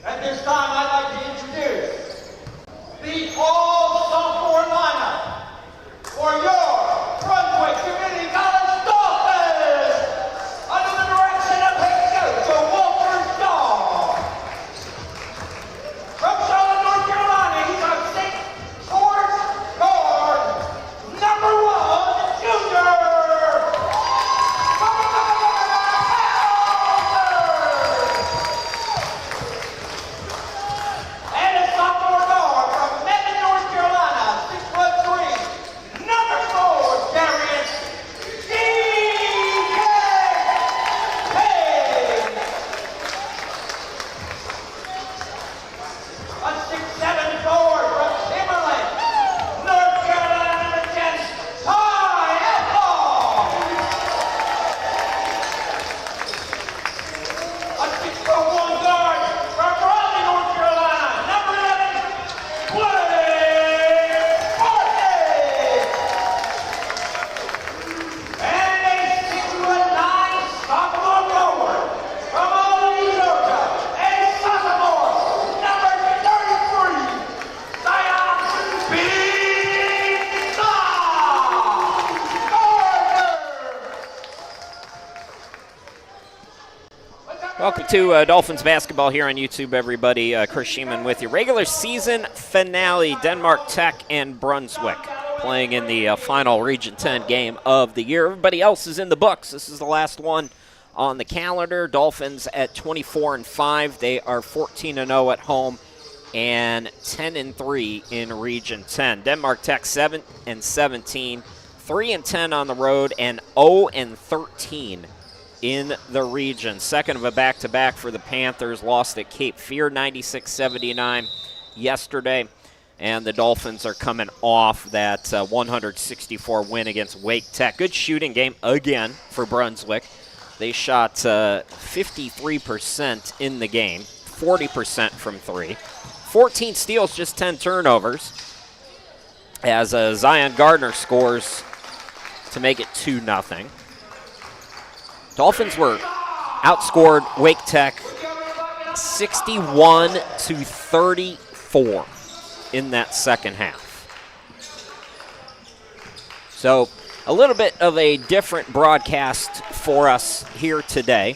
At this time, I'd like to introduce the all-sophomore lineup for your Brunswick Community College Dolphins under the direction of head coach Walter Shaw. From Charlotte, North Carolina, he's our sixth sports guard, number 1, Junior. Welcome to Dolphins basketball here on YouTube, everybody. Chris Sheeman with you. Regular season finale, Denmark Tech and Brunswick playing in the final Region 10 game of the year. Everybody else is in the books. This is the last one on the calendar. Dolphins at 24-5. They are 14-0 at home and 10-3 in Region 10. Denmark Tech 7-17, 3-10 on the road, and 0-13 in the region. Second of a back-to-back for the Panthers. Lost at Cape Fear 96-79 yesterday. And the Dolphins are coming off that 164 win against Wake Tech. Good shooting game again for Brunswick. They shot 53% in the game, 40% from three. 14 steals, just 10 turnovers. As Zion Gardner scores to make it 2-0. Dolphins were outscored Wake Tech 61-34 in that second half. So a little bit of a different broadcast for us here today,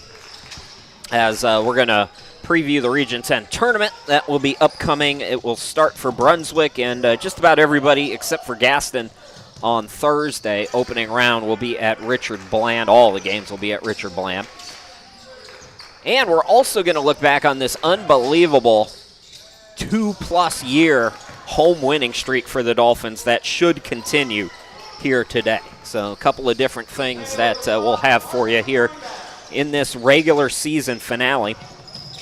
as we're going to preview the Region 10 tournament that will be upcoming. It will start for Brunswick and just about everybody except for Gaston on Thursday. Opening round will be at Richard Bland. All the games will be at Richard Bland. And we're also going to look back on this unbelievable 2+ year home winning streak for the Dolphins that should continue here today. So a couple of different things that we'll have for you here in this regular season finale.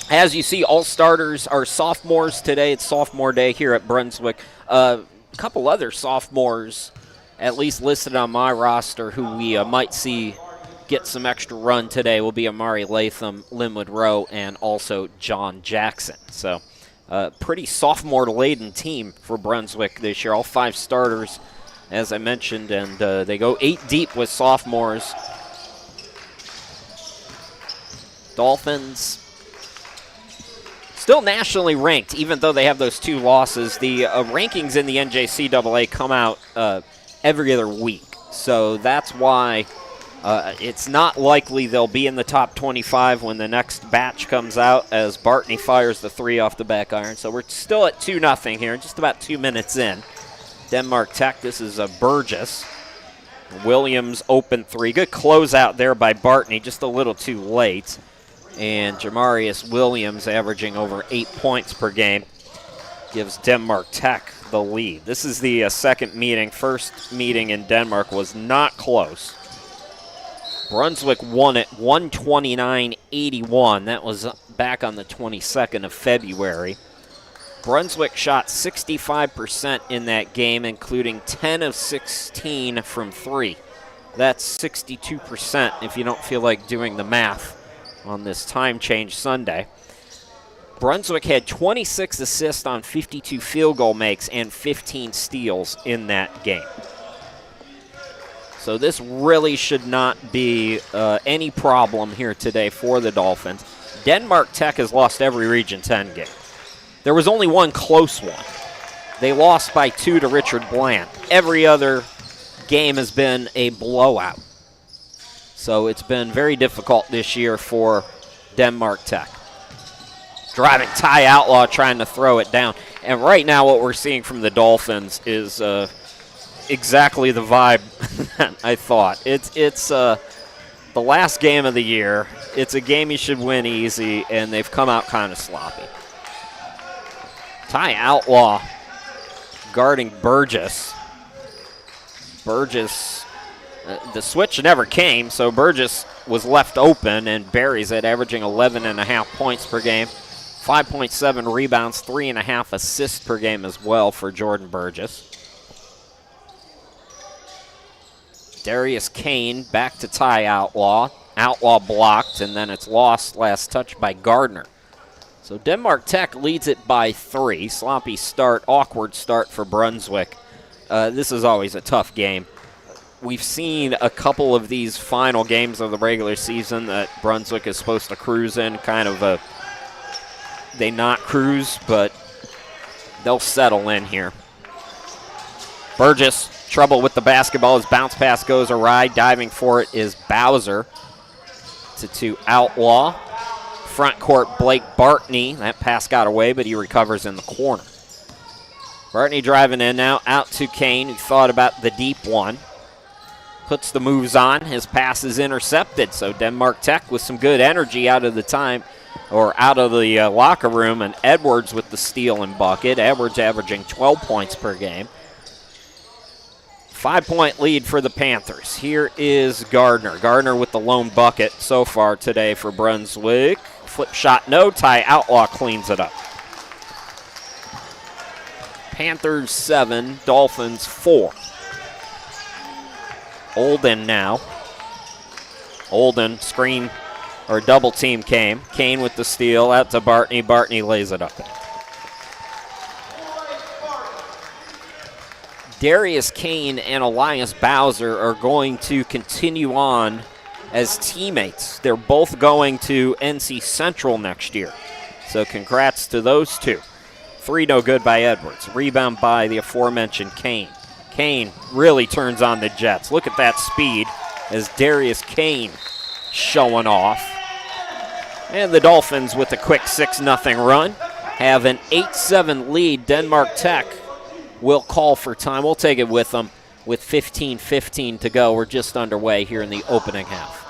As you see, all starters are sophomores today. It's sophomore day here at Brunswick. A couple other sophomores at least listed on my roster who we might see get some extra run today will be Amari Latham, Linwood Rowe, and also John Jackson. So pretty sophomore-laden team for Brunswick this year. All 5 starters, as I mentioned, and they go 8 deep with sophomores. Dolphins still nationally ranked, even though they have those 2 losses. The rankings in the NJCAA come out every other week. So that's why it's not likely they'll be in the top 25 when the next batch comes out, as Bartney fires the 3 off the back iron. So we're still at 2-0 here, just about 2 minutes in. Denmark Tech, this is a Burgess. Williams open 3. Good closeout there by Bartney, just a little too late. And Jamarius Williams averaging over 8 points per game gives Denmark Tech the lead. This is the second meeting. First meeting in Denmark was not close. Brunswick won it 129-81. That was back on the 22nd of February. Brunswick shot 65% in that game, including 10 of 16 from 3. That's 62% if you don't feel like doing the math on this time change Sunday. Brunswick had 26 assists on 52 field goal makes and 15 steals in that game. So this really should not be any problem here today for the Dolphins. Denmark Tech has lost every Region 10 game. There was only one close one. They lost by 2 to Richard Bland. Every other game has been a blowout. So it's been very difficult this year for Denmark Tech. Driving Ty Outlaw, trying to throw it down. And right now what we're seeing from the Dolphins is exactly the vibe that I thought. It's the last game of the year. It's a game you should win easy, and they've come out kind of sloppy. Ty Outlaw guarding Burgess. Burgess, the switch never came, so Burgess was left open, and buries it, averaging 11.5 points per game. 5.7 rebounds, 3.5 assists per game as well for Jordan Burgess. Darius Kane back to Ty Outlaw. Outlaw blocked, and then it's lost last touch by Gardner. So Denmark Tech leads it by 3. Sloppy start, awkward start for Brunswick. This is always a tough game. We've seen a couple of these final games of the regular season that Brunswick is supposed to cruise in, kind of they not cruise, but they'll settle in here. Burgess, trouble with the basketball. His bounce pass goes awry. Diving for it is Bowser to Outlaw. Front court, Blake Bartney. That pass got away, but he recovers in the corner. Bartney driving in now, out to Kane, who thought about the deep one. Puts the moves on. His pass is intercepted, so Denmark Tech with some good energy out of the time, or out of the locker room, and Edwards with the steal and bucket. Edwards averaging 12 points per game. 5-point lead for the Panthers. Here is Gardner. Gardner with the lone bucket so far today for Brunswick. Flip shot, no. Ty Outlaw cleans it up. Panthers 7, Dolphins 4. Olden now. Olden, screen or double team came. Kane with the steal, out to Bartney. Bartney lays it up. Darius Kane and Elias Bowser are going to continue on as teammates. They're both going to NC Central next year. So congrats to those two. 3 no good by Edwards. Rebound by the aforementioned Kane. Kane really turns on the Jets. Look at that speed as Darius Kane showing off. And the Dolphins with a quick 6-0 run have an 8-7 lead. Denmark Tech will call for time. We'll take it with them with 15:15 to go. We're just underway here in the opening half.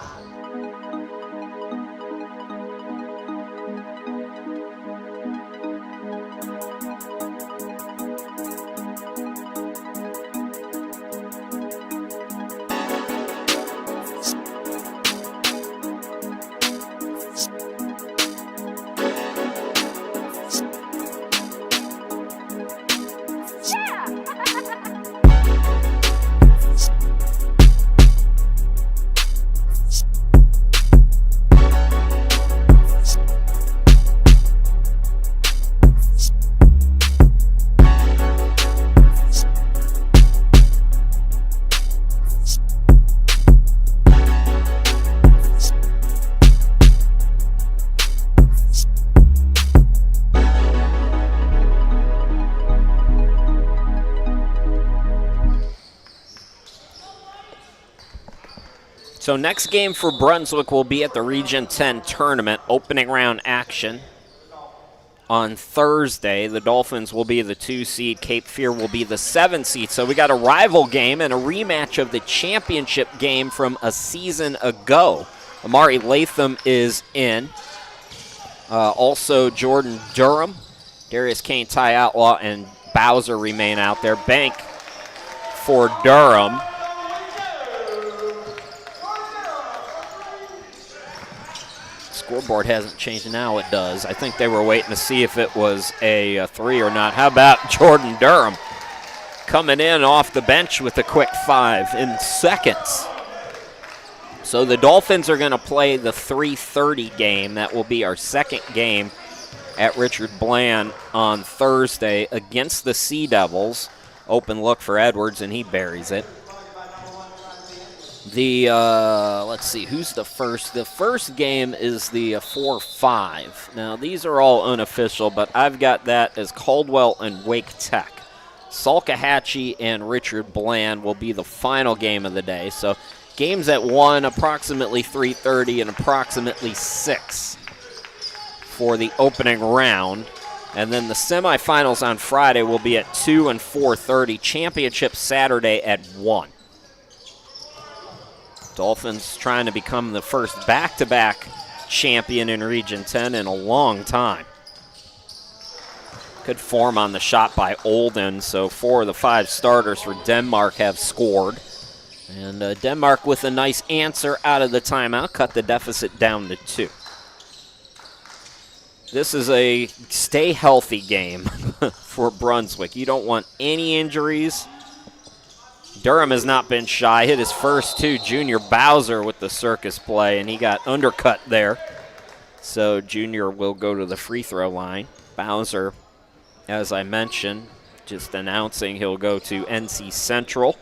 So next game for Brunswick will be at the Region 10 tournament, opening round action on Thursday. The Dolphins will be the 2 seed. Cape Fear will be the 7 seed. So we got a rival game and a rematch of the championship game from a season ago. Amari Latham is in. Also Jordan Durham, Darius Kane, Ty Outlaw, and Bowser remain out there. Bank for Durham. Scoreboard hasn't changed. Now it does. I think they were waiting to see if it was a 3 or not. How about Jordan Durham coming in off the bench with a quick 5 in seconds. So the Dolphins are going to play the 3:30 game. That will be our second game at Richard Bland on Thursday against the Sea Devils. Open look for Edwards, and he buries it. Let's see, who's the first? The first game is the 4-5. Now, these are all unofficial, but I've got that as Caldwell and Wake Tech. Salkehatchie and Richard Bland will be the final game of the day. So games at 1, approximately 3:30, and approximately 6 for the opening round. And then the semifinals on Friday will be at 2 and 4:30. Championship Saturday at 1. Dolphins trying to become the first back-to-back champion in Region 10 in a long time. Good form on the shot by Olden, so 4 of the 5 starters for Denmark have scored. And Denmark with a nice answer out of the timeout, cut the deficit down to 2. This is a stay healthy game for Brunswick. You don't want any injuries. Durham has not been shy. Hit his first 2. Junior Bowser with the circus play, and he got undercut there. So Junior will go to the free throw line. Bowser, as I mentioned, just announcing he'll go to NC Central.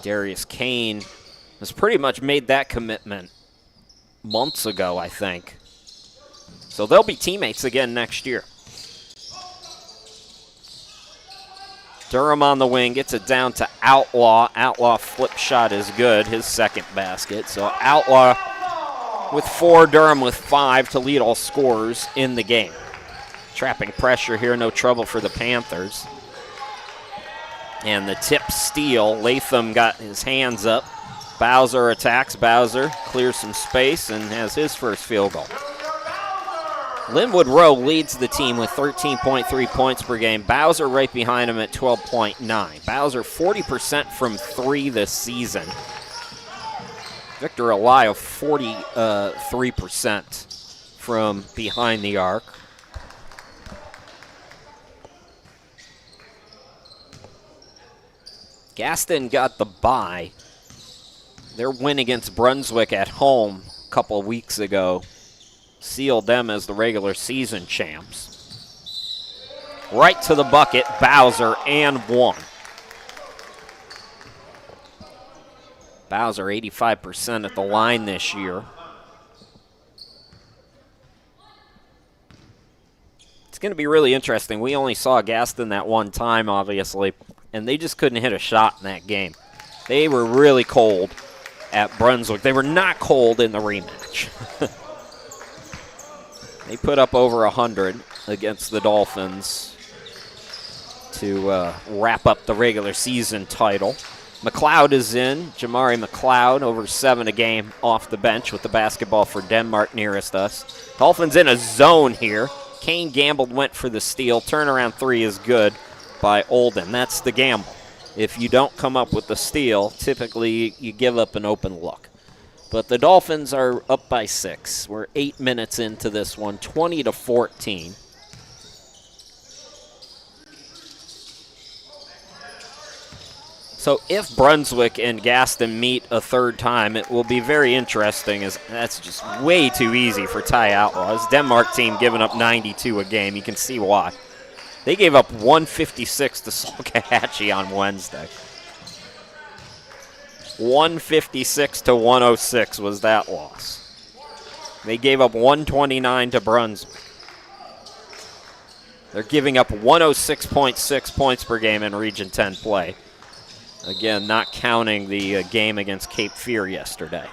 Darius Kane has pretty much made that commitment months ago, I think. So they'll be teammates again next year. Durham on the wing, gets it down to Outlaw. Outlaw flip shot is good, his second basket. So Outlaw with 4, Durham with 5 to lead all scorers in the game. Trapping pressure here, no trouble for the Panthers. And the tip steal, Latham got his hands up. Bowser attacks, Bowser clears some space and has his first field goal. Linwood Rowe leads the team with 13.3 points per game. Bowser right behind him at 12.9. Bowser 40% from 3 this season. Victor Elias 43% from behind the arc. Gaston got the bye. Their win against Brunswick at home a couple of weeks ago sealed them as the regular season champs. Right to the bucket, Bowser, and 1. Bowser 85% at the line this year. It's going to be really interesting. We only saw Gaston that one time, obviously, and they just couldn't hit a shot in that game. They were really cold at Brunswick. They were not cold in the rematch. They put up over 100 against the Dolphins to wrap up the regular season title. McLeod is in. Jamari McLeod, over 7 a game off the bench with the basketball for Denmark nearest us. Dolphins in a zone here. Kane gambled, went for the steal. Turnaround 3 is good by Olden. That's the gamble. If you don't come up with the steal, typically you give up an open look. But the Dolphins are up by 6. We're 8 minutes into this one, 20-14. So if Brunswick and Gaston meet a third time, it will be very interesting, as that's just way too easy for Ty Outlaws. Denmark team giving up 92 a game. You can see why. They gave up 156 to Salkehatchie on Wednesday. 156 to 106 was that loss. They gave up 129 to Brunswick. They're giving up 106.6 points per game in Region 10 play. Again, not counting the game against Cape Fear yesterday.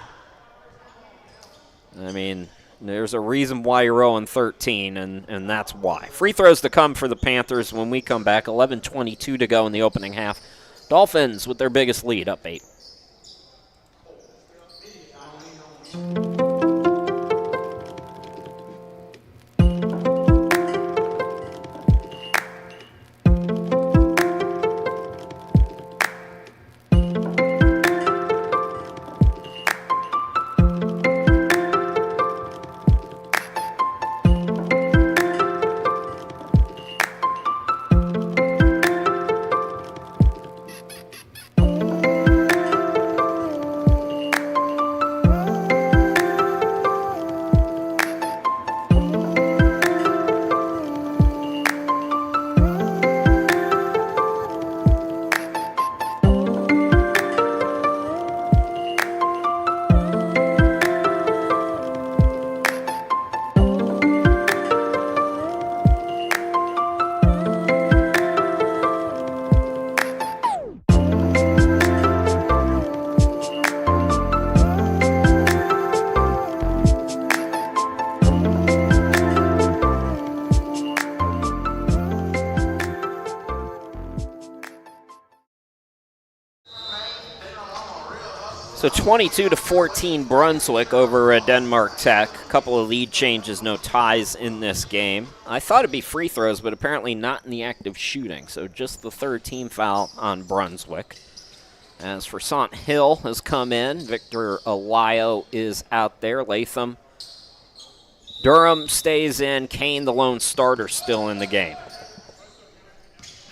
I mean, there's a reason why you're 0-13, and that's why. Free throws to come for the Panthers when we come back. 11:22 to go in the opening half. Dolphins with their biggest lead, up 8. So 22-14 Brunswick over Denmark Tech. A couple of lead changes, no ties in this game. I thought it'd be free throws, but apparently not in the act of shooting. So just the third team foul on Brunswick. As for Sant Hill has come in. Victor Alayo is out there. Latham. Durham stays in. Kane, the lone starter, still in the game.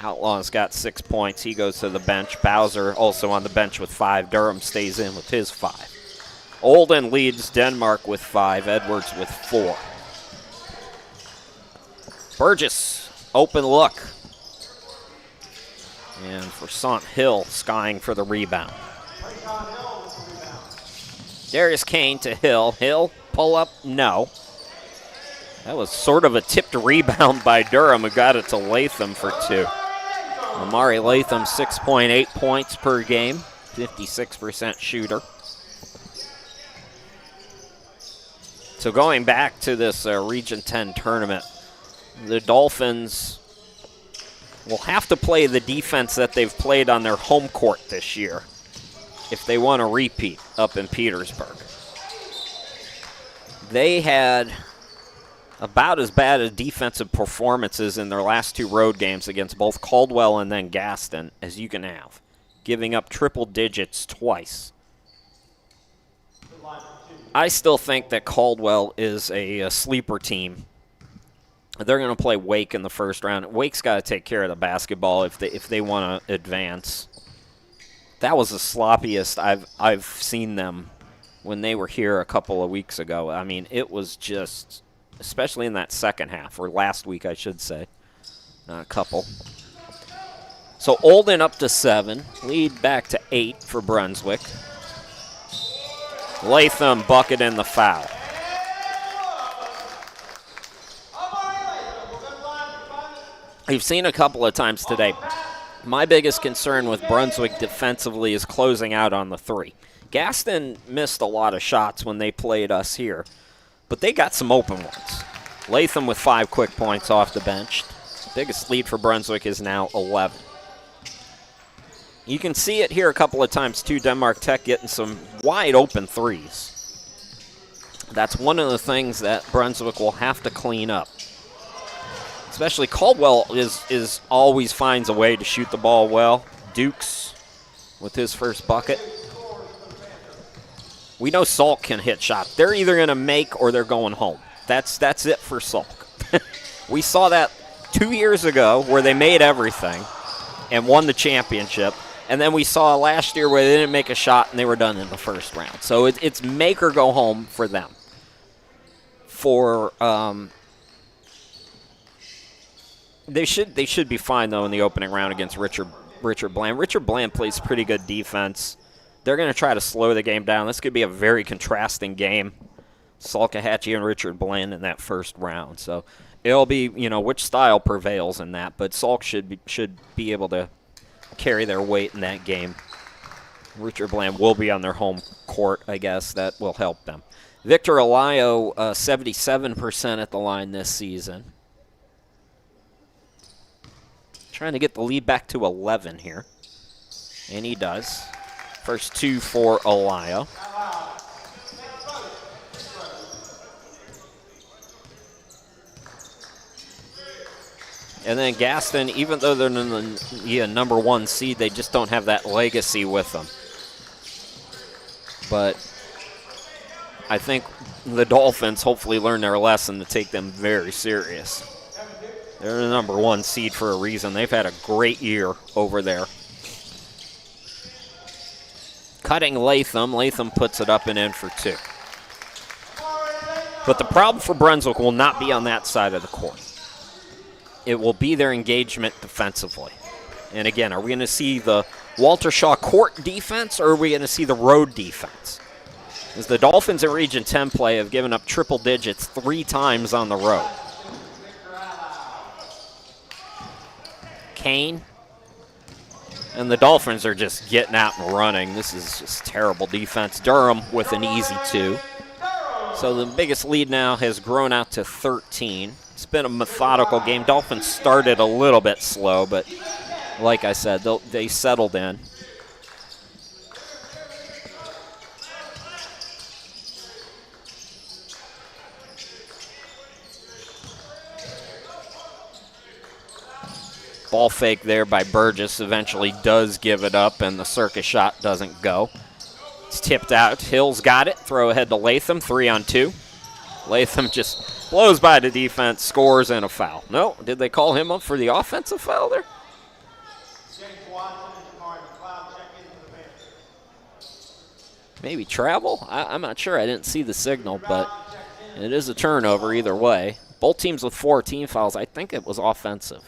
Outlaw's got 6 points. He goes to the bench. Bowser also on the bench with 5. Durham stays in with his 5. Olden leads Denmark with 5. Edwards with 4. Burgess, open look. And for Sant Hill, skying for the rebound. Darius Kane to Hill. Hill, pull up, no. That was sort of a tipped rebound by Durham, who got it to Latham for 2. Amari Latham, 6.8 points per game, 56% shooter. So going back to this Region 10 tournament, the Dolphins will have to play the defense that they've played on their home court this year if they want to repeat up in Petersburg. They had about as bad as defensive performances in their last 2 road games against both Caldwell and then Gaston as you can have, giving up triple digits twice. I still think that Caldwell is a sleeper team. They're going to play Wake in the first round. Wake's got to take care of the basketball if they want to advance. That was the sloppiest I've seen them when they were here a couple of weeks ago. I mean, it was just, especially in that second half, or last week, I should say. Not a couple. So Olden up to 7. Lead back to 8 for Brunswick. Latham bucket in the foul. We've seen a couple of times today. My biggest concern with Brunswick defensively is closing out on the 3. Gaston missed a lot of shots when they played us here, but they got some open ones. Latham with 5 quick points off the bench. Biggest lead for Brunswick is now 11. You can see it here a couple of times too, Denmark Tech getting some wide open 3s. That's one of the things that Brunswick will have to clean up. Especially Caldwell is always finds a way to shoot the ball well. Dukes with his first bucket. We know Salk can hit shots. They're either going to make or they're going home. That's it for Salk. We saw that 2 years ago where they made everything and won the championship. And then we saw last year where they didn't make a shot and they were done in the first round. So it's make or go home for them. For they should be fine though in the opening round against Richard Bland. Richard Bland plays pretty good defense. They're going to try to slow the game down. This could be a very contrasting game. Salkahatchee and Richard Bland in that first round. So it'll be, which style prevails in that. But Salk should be able to carry their weight in that game. Richard Bland will be on their home court, I guess. That will help them. Victor Alayo, 77% at the line this season. Trying to get the lead back to 11 here. And he does. First 2 for Alayo. And then Gaston, even though they're in the number 1 seed, they just don't have that legacy with them. But I think the Dolphins hopefully learn their lesson to take them very serious. They're the number 1 seed for a reason. They've had a great year over there. Cutting Latham. Latham puts it up and in for 2. But the problem for Brunswick will not be on that side of the court. It will be their engagement defensively. And again, are we going to see the Walter Shaw court defense or are we going to see the road defense? As the Dolphins in Region 10 play have given up triple digits 3 times on the road. Kane. And the Dolphins are just getting out and running. This is just terrible defense. Durham with an easy 2. So the biggest lead now has grown out to 13. It's been a methodical game. Dolphins started a little bit slow, but like I said, they settled in. Ball fake there by Burgess eventually does give it up, and the circus shot doesn't go. It's tipped out. Hill's got it. Throw ahead to Latham, 3-on-2. Latham just blows by the defense, scores, and a foul. No, did they call him up for the offensive foul there? Maybe travel? I'm not sure. I didn't see the signal, but it is a turnover either way. Both teams with 4 team fouls. I think it was offensive.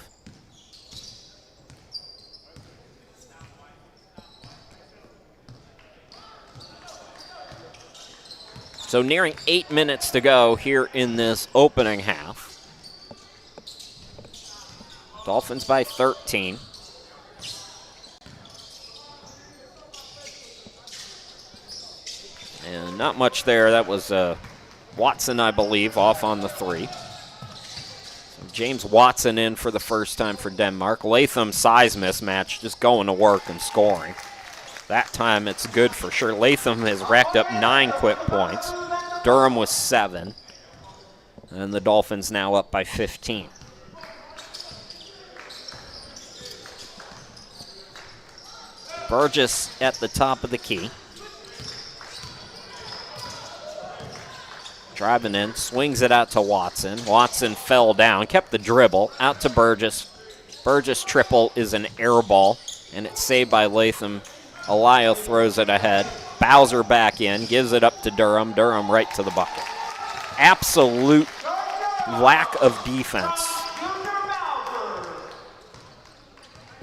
So nearing 8 minutes to go here in this opening half. Dolphins by 13. And not much there. That was Watson, I believe, off on the 3. So James Watson in for the first time for Denmark. Latham size mismatch, just going to work and scoring. That time it's good for sure. Latham has racked up 9 quick points. Durham was 7. And the Dolphins now up by 15. Burgess at the top of the key. Driving in, swings it out to Watson. Watson fell down, kept the dribble, out to Burgess. Burgess triple is an air ball, and it's saved by Latham. Alayo throws it ahead. Bowser back in, gives it up to Durham. Durham right to the bucket. Absolute lack of defense.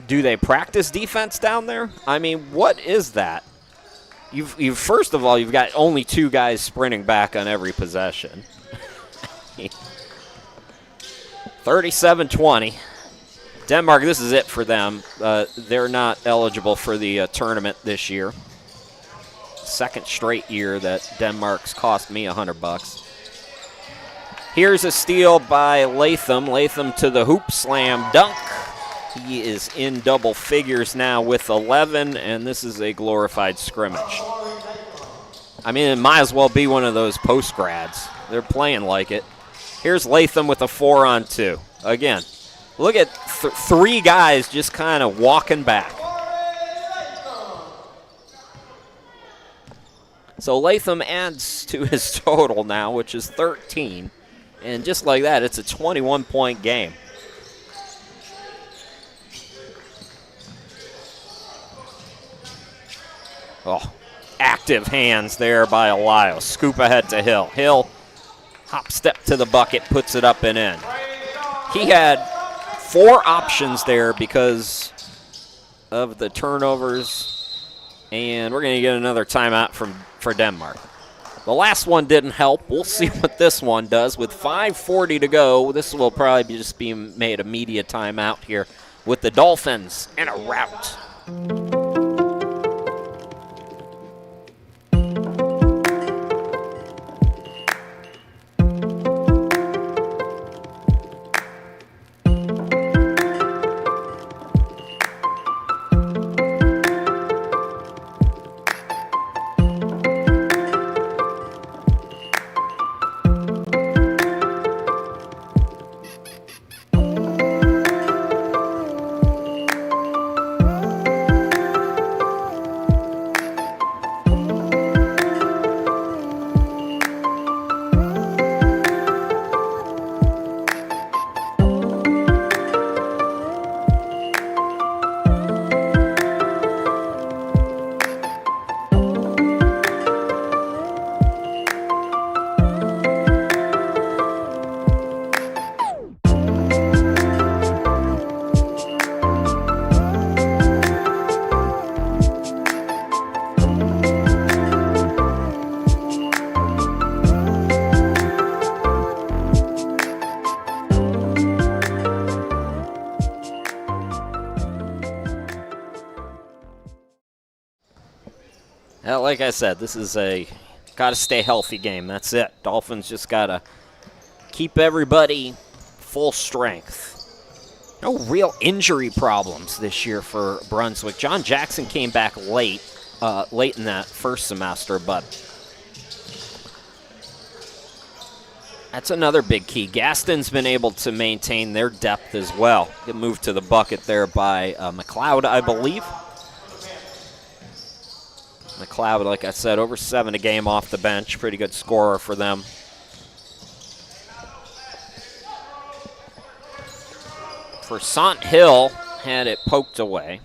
Do they practice defense down there? I mean, what is that? You've first of all, you've got only 2 guys sprinting back on every possession. 37-20. Denmark, this is it for them. They're not eligible for the tournament this year. Second straight year that Denmark's cost me $100. Here's a steal by Latham. Latham to the hoop, slam dunk. He is in double figures now with 11, and this is a glorified scrimmage. I mean, it might as well be one of those post-grads. They're playing like it. Here's Latham with a 4-on-2. Again, look at 3 guys just kind of walking back. So Latham adds to his total now, which is 13. And just like that, it's a 21-point game. Oh, active hands there by Alayo. Scoop ahead to Hill. Hill, hop step to the bucket, puts it up and in. He had 4 options there because of the turnovers, and we're going to get another timeout for Denmark. The last one didn't help. We'll see what this one does. With 5:40 to go, this will probably just be made a media timeout here with the Dolphins in a rout. Like I said, this is a got to stay healthy game. That's it. Dolphins just got to keep everybody full strength. No real injury problems this year for Brunswick. John Jackson came back late in that first semester, but That's another big key. Gaston's been able to maintain their depth as well. Get moved to the bucket there by McLeod, I believe. McLeod, like I said, over 7 a game off the bench. Pretty good scorer for them. For Sant Hill, had it poked away.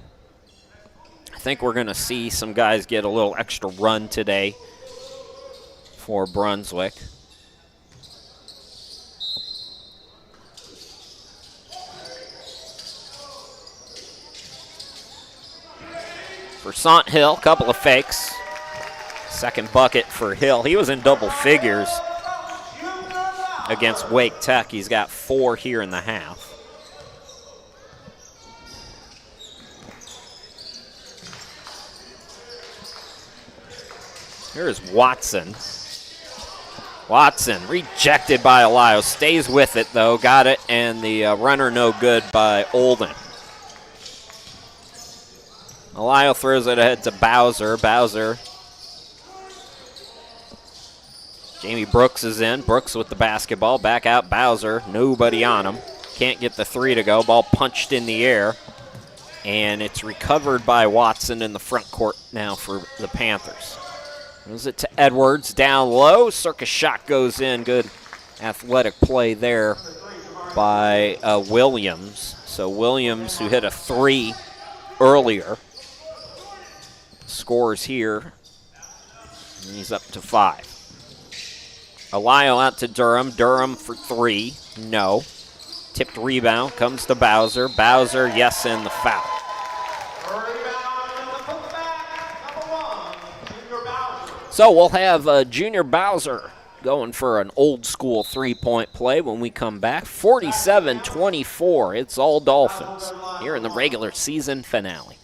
I think we're going to see some guys get a little extra run today for Brunswick. For Sant Hill, couple of fakes. Second bucket for Hill. He was in double figures against Wake Tech. He's got 4 here in the half. Here's Watson. Watson rejected by Elias. Stays with it though. Got it, and the runner no good by Olden. Elias throws it ahead to Bowser. Bowser. Jamie Brooks is in. Brooks with the basketball. Back out Bowser. Nobody on him. Can't get the 3 to go. Ball punched in the air. And it's recovered by Watson in the front court now for the Panthers. Moves it to Edwards. Down low. Circus shot goes in. Good athletic play there by Williams. So Williams, who hit a 3 earlier, scores here, and he's up to 5. Alio out to Durham. Durham for 3. No. Tipped rebound. Comes to Bowser. Bowser, yes, and the foul. So we'll have Junior Bowser going for an old-school three-point play when we come back. 47-24. It's all Dolphins here in the regular season finale.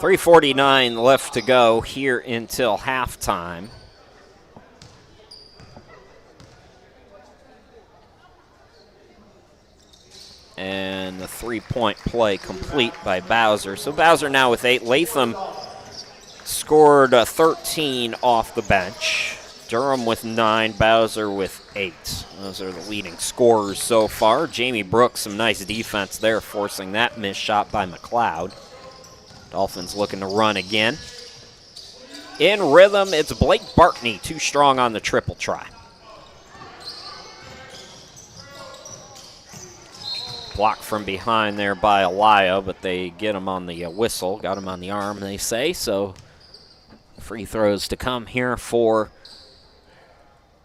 .349 left to go here until halftime. And the three-point play complete by Bowser. So Bowser now with 8. Latham scored 13 off the bench. Durham with 9, Bowser with 8. Those are the leading scorers so far. Jamie Brooks, some nice defense there, forcing that missed shot by McLeod. Dolphins looking to run again. In rhythm, it's Blake Bartney, too strong on the triple try. Blocked from behind there by Elia, but they get him on the whistle. Got him on the arm, they say. So free throws to come here for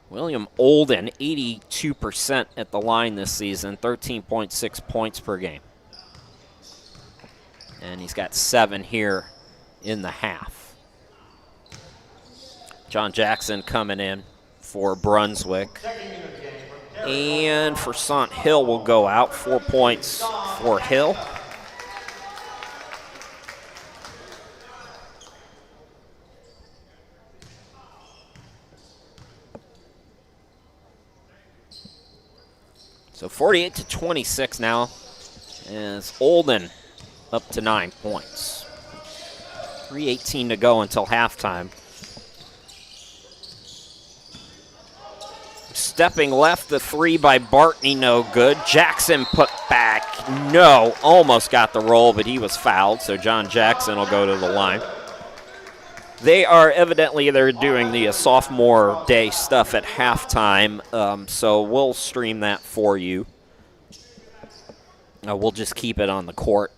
William Olden. 82% at the line this season, 13.6 points per game. And he's got 7 here in the half. John Jackson coming in for Brunswick. And for Sant Hill will go out. 4 points for Hill. So 48-26 now as Olden up to 9 points. 3:18 to go until halftime. Stepping left, the 3 by Bartney, no good. Jackson put back No, almost got the roll, but he was fouled, so John Jackson will go to the line. They are evidently, they're doing the sophomore day stuff at halftime, so we'll stream that for you. We'll just keep it on the court.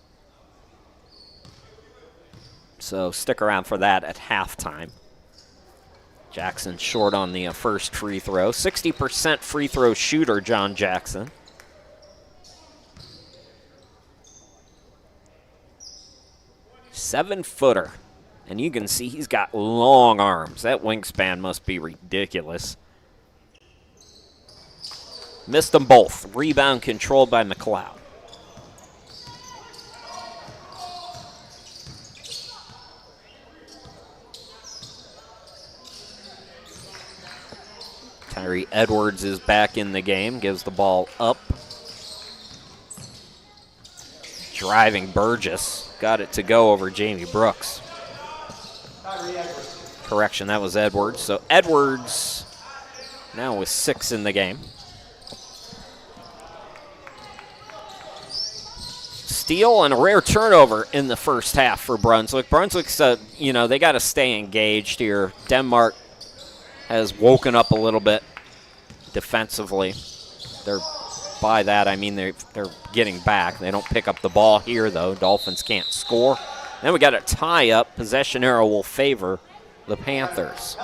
So stick around for that at halftime. Jackson short on the first free throw. 60% free throw shooter, John Jackson. Seven-footer. And you can see he's got long arms. That wingspan must be ridiculous. Missed them both. Rebound controlled by McLeod. Tyree Edwards is back in the game, gives the ball up. Driving Burgess, got it to go over Jamie Brooks. Correction, that was Edwards. So Edwards now with 6 in the game. Steal and a rare turnover in the first half for Brunswick. Brunswick's, they got to stay engaged here. Denmark has woken up a little bit defensively. By that, I mean they're getting back. They don't pick up the ball here, though. Dolphins can't score. Then we got a tie-up. Possession arrow will favor the Panthers.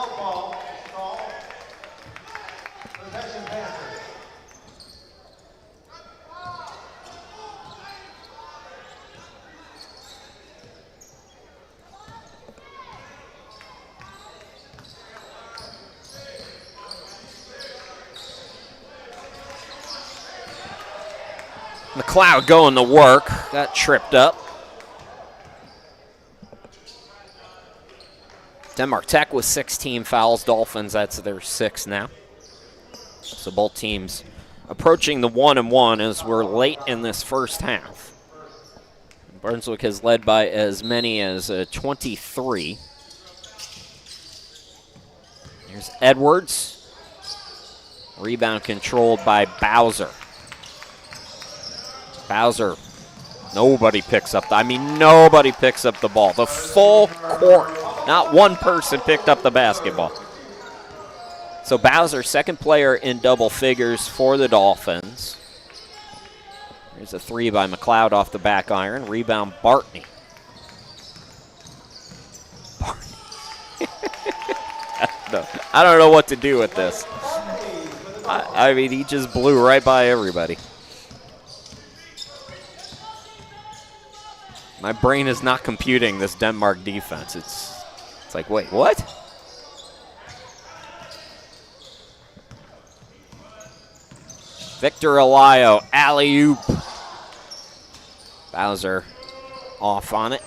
McLeod going to work. Got tripped up. Denmark Tech with 16 fouls. Dolphins, that's their 6th now. So both teams approaching the 1-1 as we're late in this first half. Brunswick has led by as many as 23. Here's Edwards. Rebound controlled by Bowser. Bowser, nobody picks up the ball. The full court, not one person picked up the basketball. So Bowser, second player in double figures for the Dolphins. Here's a 3 by McLeod off the back iron. Rebound, Bartney. I don't know what to do with this. I mean, he just blew right by everybody. My brain is not computing this Denmark defense. It's like, wait, what? Victor Alayo, alley-oop. Bowser off on it.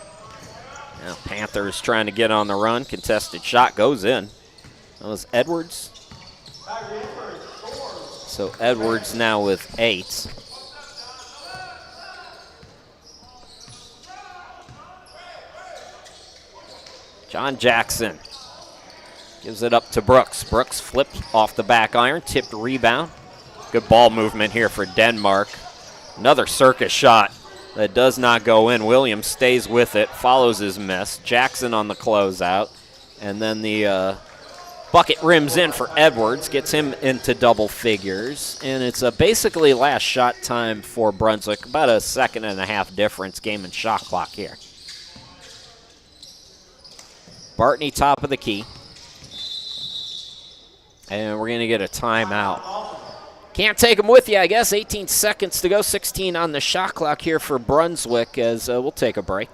Now Panthers trying to get on the run. Contested shot goes in. That was Edwards. So Edwards now with 8. John Jackson gives it up to Brooks. Brooks flipped off the back iron, tipped rebound. Good ball movement here for Denmark. Another circus shot that does not go in. Williams stays with it, follows his miss. Jackson on the closeout. And then the bucket rims in for Edwards, gets him into double figures. And it's basically last shot time for Brunswick. About a 1.5 difference, game and shot clock here. Bartney top of the key. And we're going to get a timeout. Can't take them with you, I guess. 18 seconds to go. 16 on the shot clock here for Brunswick as we'll take a break.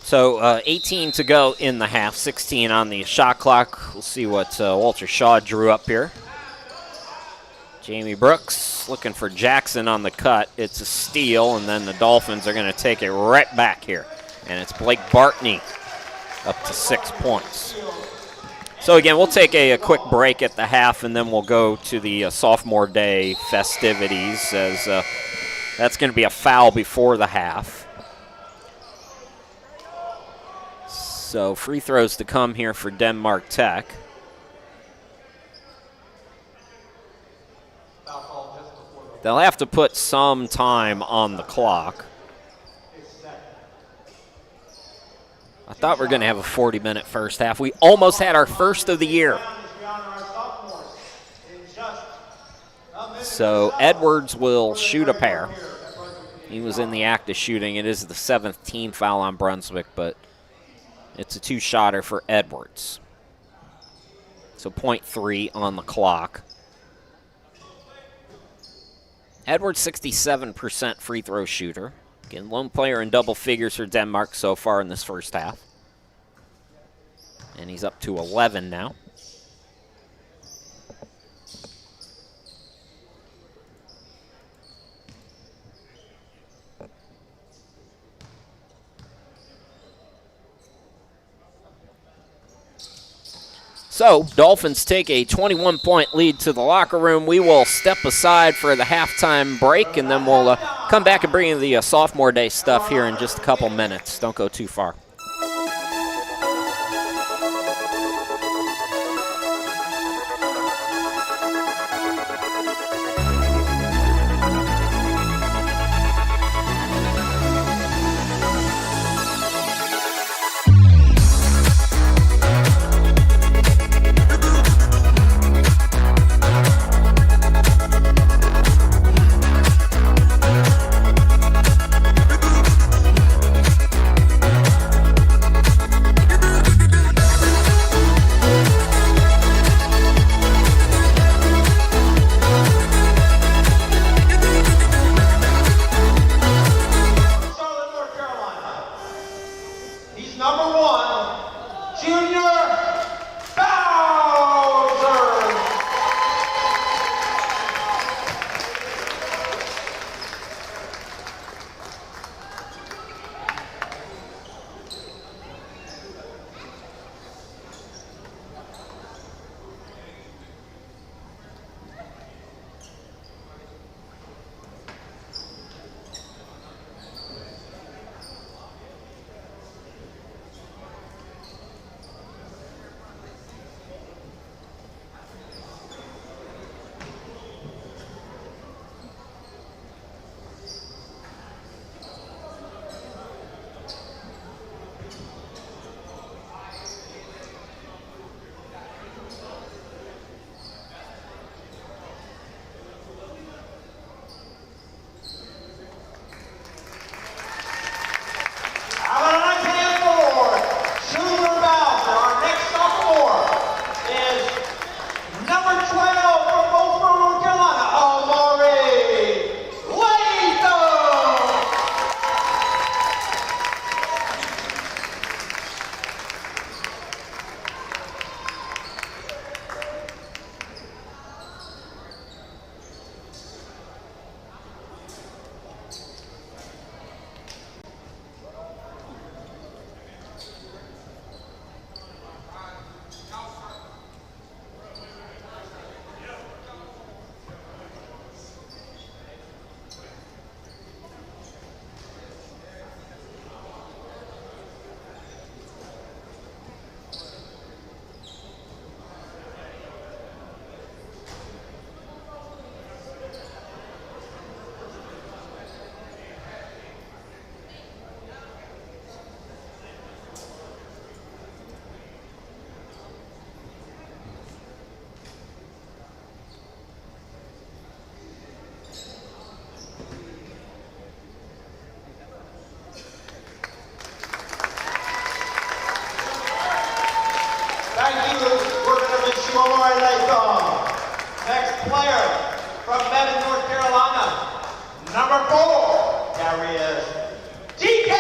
So 18 to go in the half, 16 on the shot clock. We'll see what Walter Shaw drew up here. Jamie Brooks looking for Jackson on the cut. It's a steal, and then the Dolphins are going to take it right back here. And it's Blake Bartney up to 6 points. So again, we'll take a quick break at the half, and then we'll go to the sophomore day festivities, as that's going to be a foul before the half. So free throws to come here for Denmark Tech. They'll have to put some time on the clock. I thought we were going to have a 40-minute first half. We almost had our first of the year. So Edwards will shoot a pair. He was in the act of shooting. It is the 7th team foul on Brunswick, but it's a two-shotter for Edwards. So 0.3 on the clock. Edwards, 67% free throw shooter. Again, lone player in double figures for Denmark so far in this first half. And he's up to 11 now. So, Dolphins take a 21-point lead to the locker room. We will step aside for the halftime break, and then we'll come back and bring you the sophomore day stuff here in just a couple minutes. Don't go too far. Next player from Mebane, North Carolina, number 4, there he is, DK.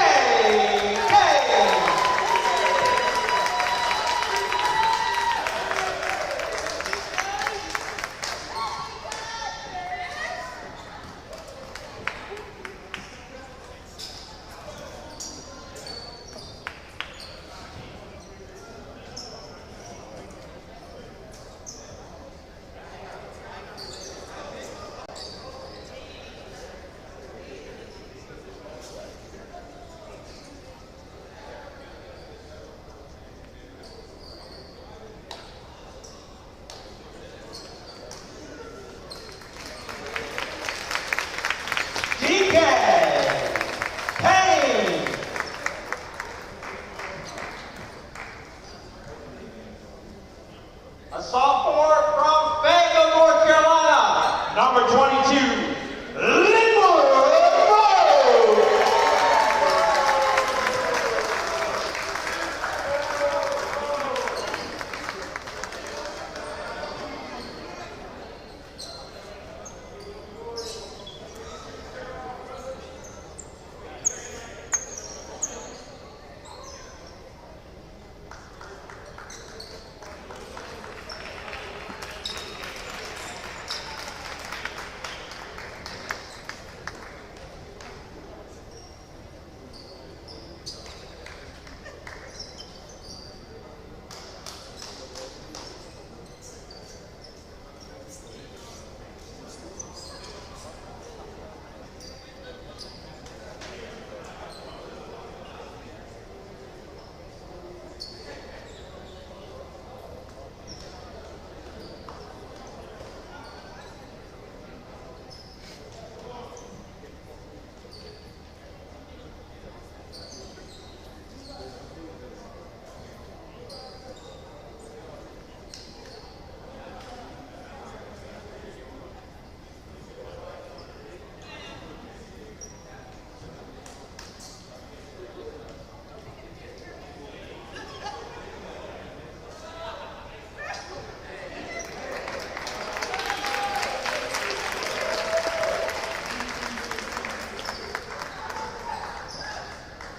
A sophomore from Fayetteville, North Carolina. Number 22, Linwood Rose.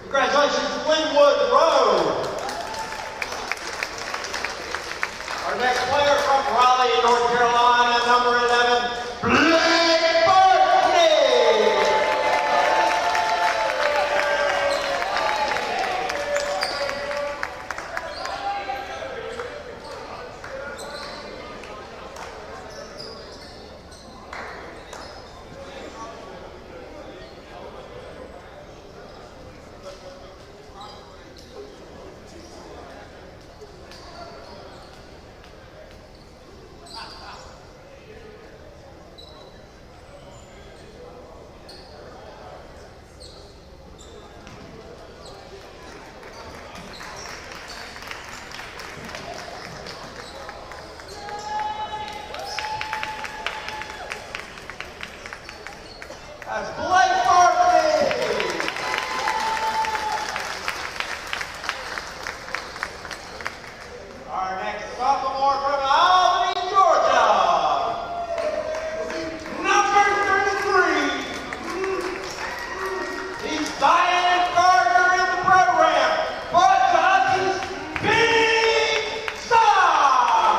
Congratulations, Linwood Road. Our next player from Raleigh, North Carolina, number 11, Blake Barkley. That's Blake Barkley. Our next sophomore from Albany, Georgia. Number 33. He's Zion Gardner in the program. But Johnson's Big Sock.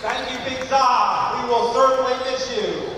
Thank you, Big Za. We will certainly miss you.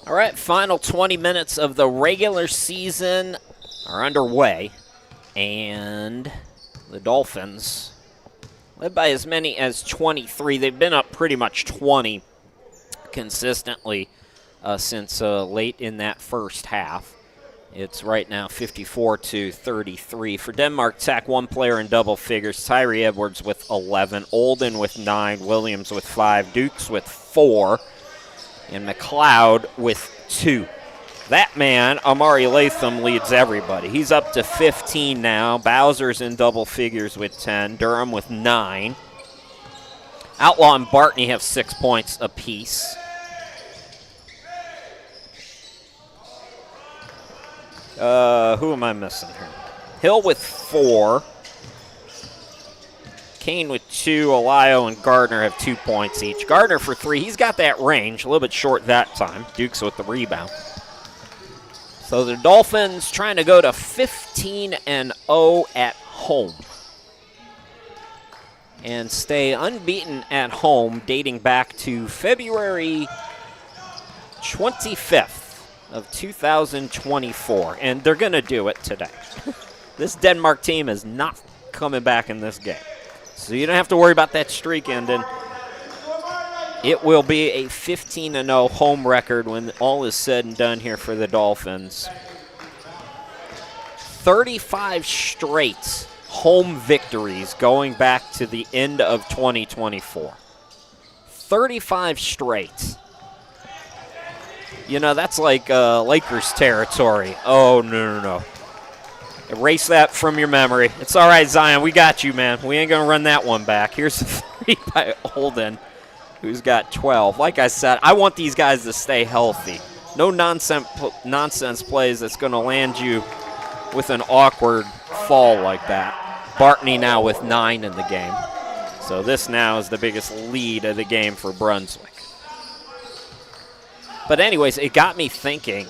All right, final 20 minutes of the regular season are underway, and the Dolphins, led by as many as 23, they've been up pretty much 20 consistently since late in that first half. It's right now 54-33. For Denmark Tech, one player in double figures, Tyree Edwards with 11, Olden with 9, Williams with 5, Dukes with 4, and McLeod with 2. That man, Amari Latham, leads everybody. He's up to 15 now. Bowser's in double figures with 10. Durham with 9. Outlaw and Bartney have 6 points apiece. Who am I missing here? Hill with 4. Kane with 2. Olayo and Gardner have 2 points each. Gardner for 3. He's got that range. A little bit short that time. Dukes with the rebound. So the Dolphins trying to go to 15-0 at home and stay unbeaten at home dating back to February 25th of 2024. And they're going to do it today. This Denmark team is not coming back in this game. So you don't have to worry about that streak ending. It will be a 15-0 home record when all is said and done here for the Dolphins. 35 straight home victories going back to the end of 2024. 35 straight. You know, that's like Lakers territory. Oh, no. Erase that from your memory. It's all right, Zion. We got you, man. We ain't going to run that one back. Here's a 3 by Holden, who's got 12. Like I said, I want these guys to stay healthy. No nonsense plays that's going to land you with an awkward fall like that. Bartney now with 9 in the game. So this now is the biggest lead of the game for Brunswick. But anyways, it got me thinking,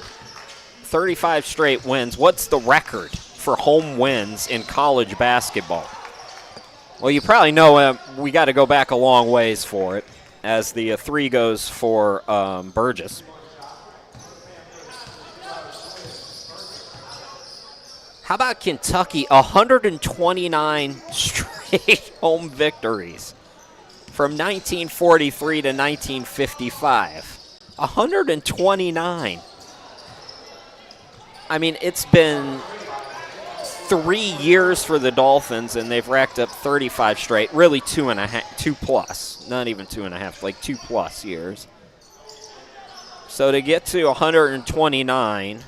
35 straight wins. What's the record for home wins in college basketball? Well, you probably know we got to go back a long ways for it, as the 3 goes for Burgess. How about Kentucky? 129 straight home victories from 1943 to 1955. 129. I mean, it's been 3 years for the Dolphins, and they've racked up 35 straight. Really 2 plus. Not even 2.5, like 2 plus years. So to get to 129,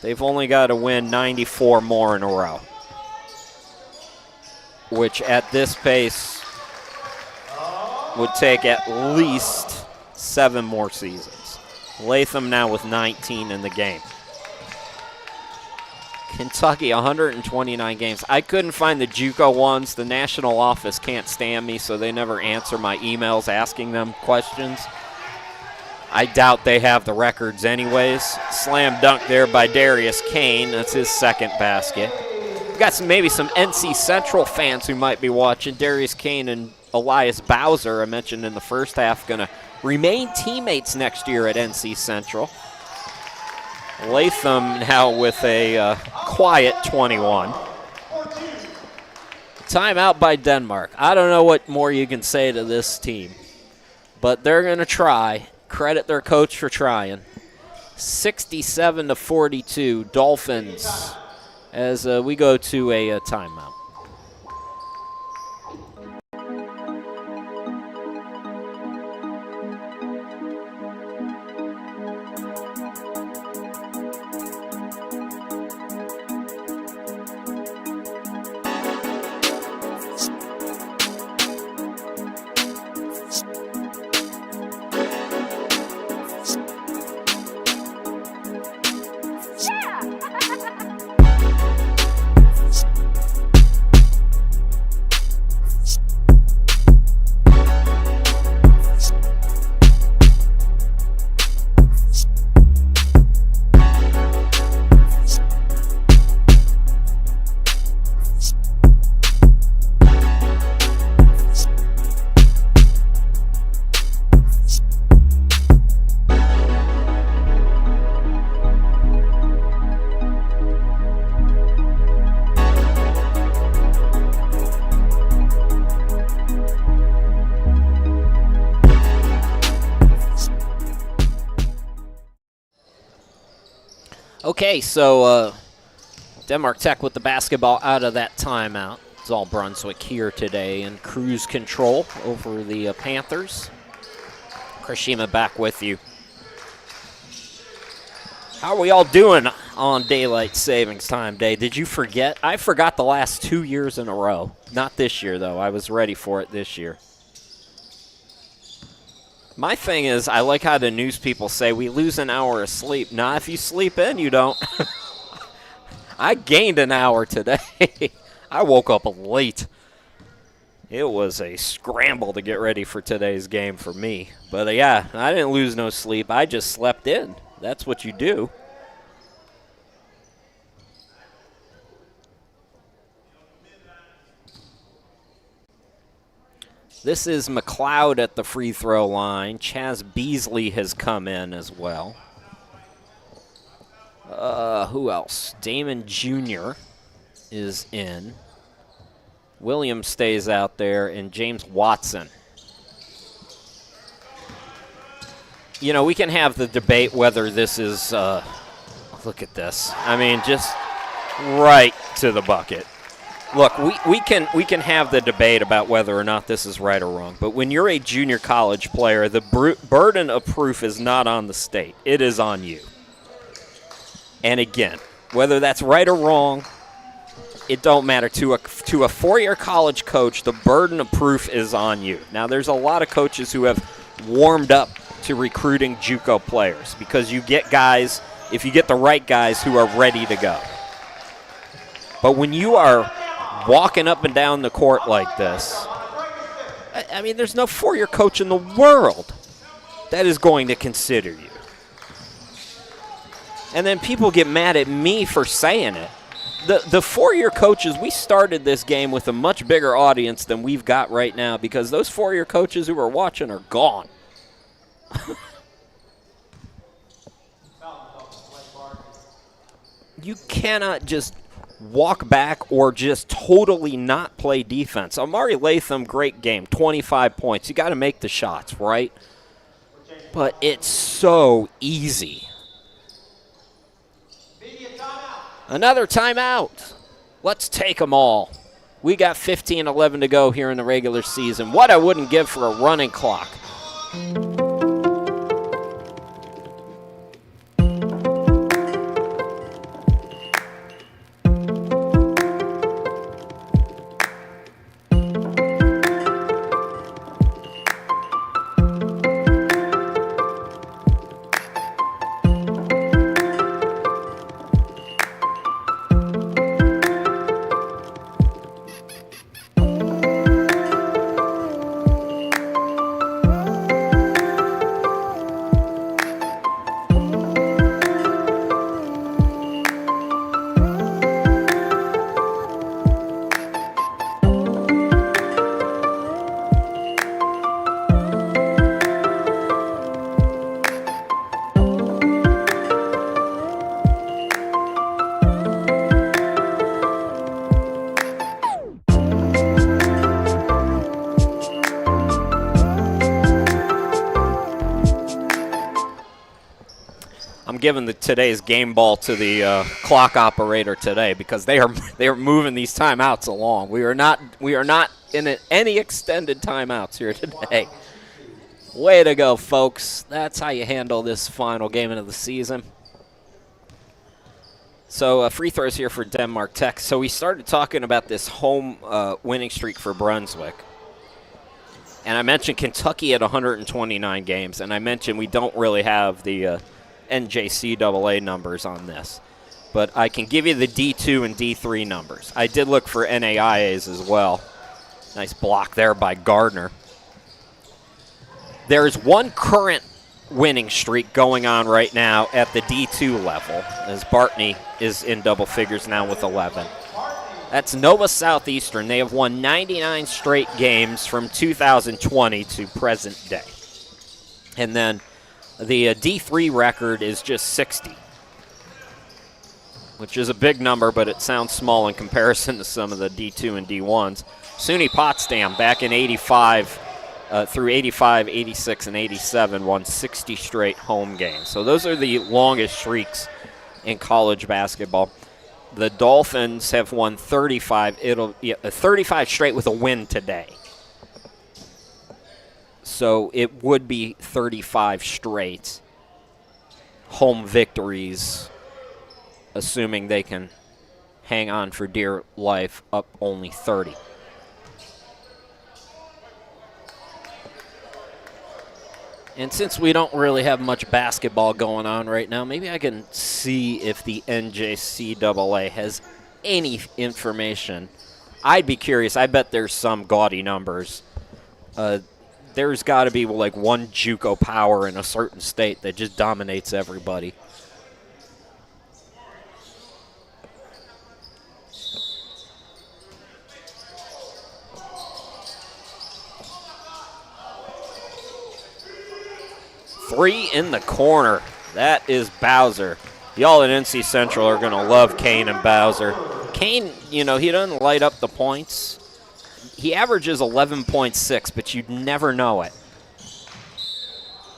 they've only got to win 94 more in a row, which at this pace would take at least 7 more seasons. Latham now with 19 in the game. Kentucky, 129 games. I couldn't find the JUCO ones. The national office can't stand me, so they never answer my emails asking them questions. I doubt they have the records anyways. Slam dunk there by Darius Kane. That's his second basket. We've got maybe some NC Central fans who might be watching. Darius Kane and Elias Bowser, I mentioned in the first half, going to remain teammates next year at NC Central. Latham now with a quiet 21. Timeout by Denmark. I don't know what more you can say to this team, but they're going to try. Credit their coach for trying. 67-42, Dolphins, as we go to a timeout. Okay, so Denmark Tech with the basketball out of that timeout. It's all Brunswick here today in cruise control over the Panthers. Krishima back with you. How are we all doing on Daylight Savings Time Day? Did you forget? I forgot the last 2 years in a row. Not this year, though. I was ready for it this year. My thing is, I like how the news people say we lose an hour of sleep. Nah, if you sleep in, you don't. I gained an hour today. I woke up late. It was a scramble to get ready for today's game for me. But, yeah, I didn't lose no sleep. I just slept in. That's what you do. This is McLeod at the free throw line. Chaz Beasley has come in as well. Who else? Damon Jr. is in. Williams stays out there, and James Watson. You know, we can have the debate whether this is, look at this. I mean, just right to the bucket. Look, we can have the debate about whether or not this is right or wrong, but when you're a junior college player, the burden of proof is not on the state. It is on you. And again, whether that's right or wrong, it don't matter. To a four-year college coach, the burden of proof is on you. Now, there's a lot of coaches who have warmed up to recruiting JUCO players because you get guys, if you get the right guys, who are ready to go. But when you are walking up and down the court like this, I mean, there's no four-year coach in the world that is going to consider you. And then people get mad at me for saying it. The four-year coaches, we started this game with a much bigger audience than we've got right now because those four-year coaches who are watching are gone. You cannot just walk back or just totally not play defense. Amari Latham, great game, 25 points. You got to make the shots, right? But it's so easy. Another timeout. Let's take them all. We got 15-11 to go here in the regular season. What I wouldn't give for a running clock. Giving today's game ball to the clock operator today because they are moving these timeouts along. We are not in any extended timeouts here today. Way to go, folks! That's how you handle this final game of the season. So free throws here for Denmark Tech. So we started talking about this home winning streak for Brunswick. And I mentioned Kentucky at 129 games, and I mentioned we don't really have the NJCAA numbers on this. But I can give you the D2 and D3 numbers. I did look for NAIAs as well. Nice block there by Gardner. There's one current winning streak going on right now at the D2 level, as Bartney is in double figures now with 11. That's Nova Southeastern. They have won 99 straight games from 2020 to present day. And then the D3 record is just 60, which is a big number, but it sounds small in comparison to some of the D2 and D1s. SUNY Potsdam back in 85, through 85, 86, and 87, won 60 straight home games. So those are the longest streaks in college basketball. The Dolphins have won 35. 35 straight with a win today. So it would be 35 straight home victories, assuming they can hang on for dear life, up only 30. And since we don't really have much basketball going on right now, maybe I can see if the NJCAA has any information. I'd be curious. I bet there's some gaudy numbers. There's got to be like one JUCO power in a certain state that just dominates everybody. Three in the corner. That is Bowser. Y'all at NC Central are going to love Kane and Bowser. Kane, he doesn't light up the points. He averages 11.6, but you'd never know it.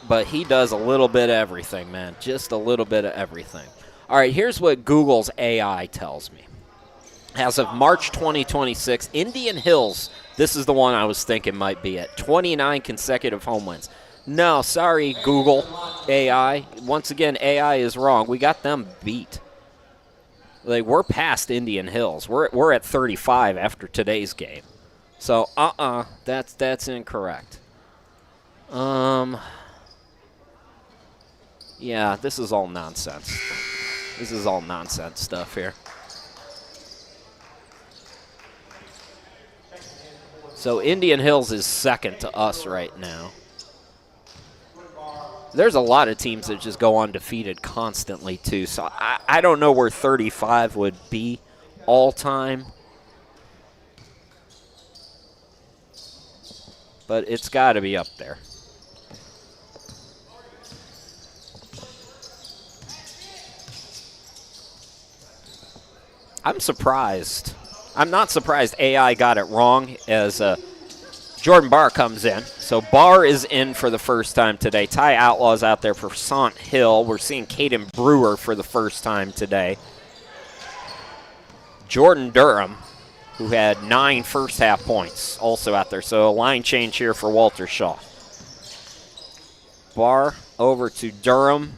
But he does a little bit of everything, man. Just a little bit of everything. All right, here's what Google's AI tells me. As of March 2026, Indian Hills, this is the one I was thinking might be it, 29 consecutive home wins. No, sorry, Google AI. Once again, AI is wrong. We got them beat. Like, we're past Indian Hills. We're at 35 after today's game. So, that's incorrect. Yeah, this is all nonsense. This is all nonsense stuff here. So, Indian Hills is second to us right now. There's a lot of teams that just go undefeated constantly, too. So I don't know where 35 would be all time. But it's got to be up there. I'm surprised. I'm not surprised AI got it wrong as Jordan Barr comes in. So Barr is in for the first time today. Ty Outlaw's out there for Sant Hill. We're seeing Caden Brewer for the first time today. Jordan Durham, who had 9 first-half points, also out there. So a line change here for Walter Shaw. Barr over to Durham.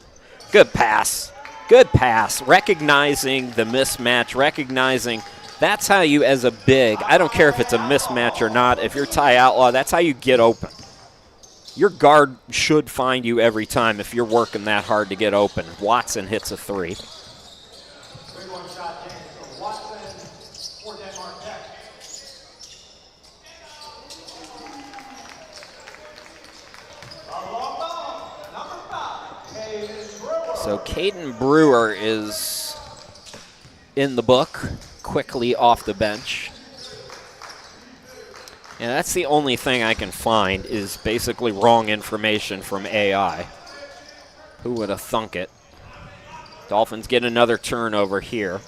Good pass. Good pass. Recognizing the mismatch, recognizing that's how you, as a big, I don't care if it's a mismatch or not, if you're Ty Outlaw, that's how you get open. Your guard should find you every time if you're working that hard to get open. Watson hits a 3. So Caden Brewer is in the book, quickly off the bench. And that's the only thing I can find is basically wrong information from AI. Who would have thunk it? Dolphins get another turnover here.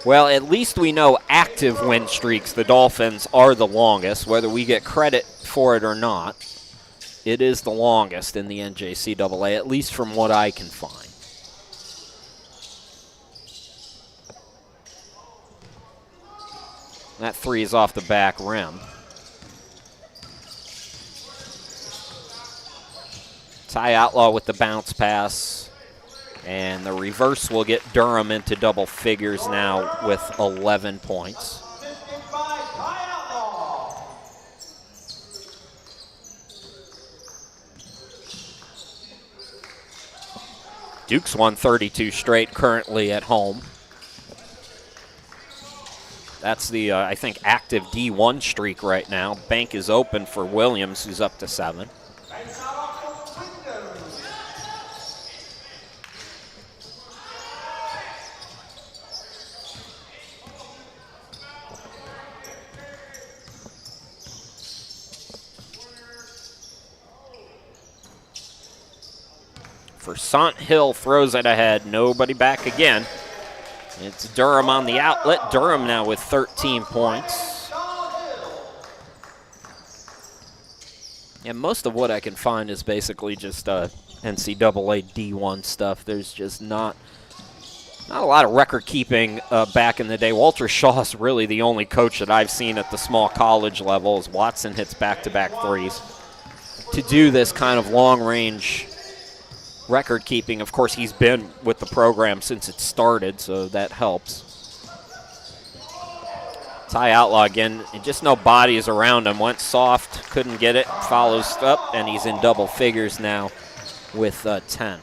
Well, at least we know active win streaks, the Dolphins are the longest, whether we get credit for it or not. It is the longest in the NJCAA, at least from what I can find. That 3 is off the back rim. Ty Outlaw with the bounce pass. And the reverse will get Durham into double figures now with 11 points. Duke's won 32 straight currently at home. That's the, I think, active D1 streak right now. Bank is open for Williams, who's up to 7. For Sant Hill, throws it ahead. Nobody back again. It's Durham on the outlet. Durham now with 13 points. And most of what I can find is basically just NCAA D1 stuff. There's just not Not a lot of record keeping back in the day. Walter Shaw is really the only coach that I've seen at the small college level as Watson hits back-to-back threes. To do this kind of long-range record keeping, of course, he's been with the program since it started, so that helps. Ty Outlaw again, and just no bodies around him. Went soft, couldn't get it, follows up, and he's in double figures now with 10.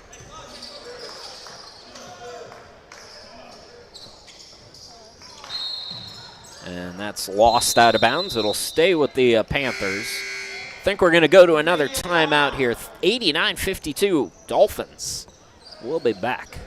And that's lost out of bounds. It'll stay with the Panthers. I think we're going to go to another timeout here. 89-52 Dolphins. We'll be back.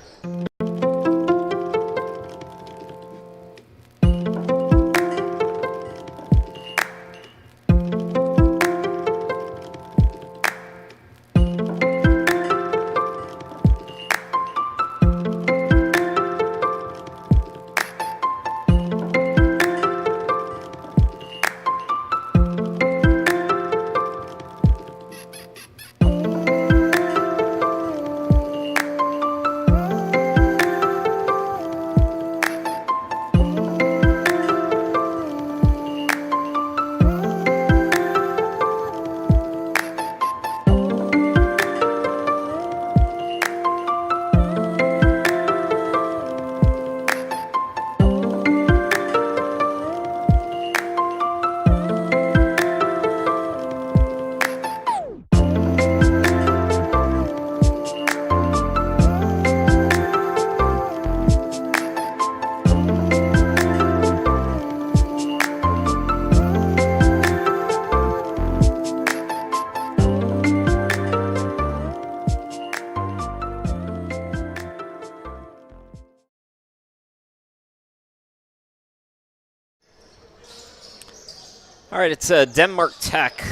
All right, it's Denmark Tech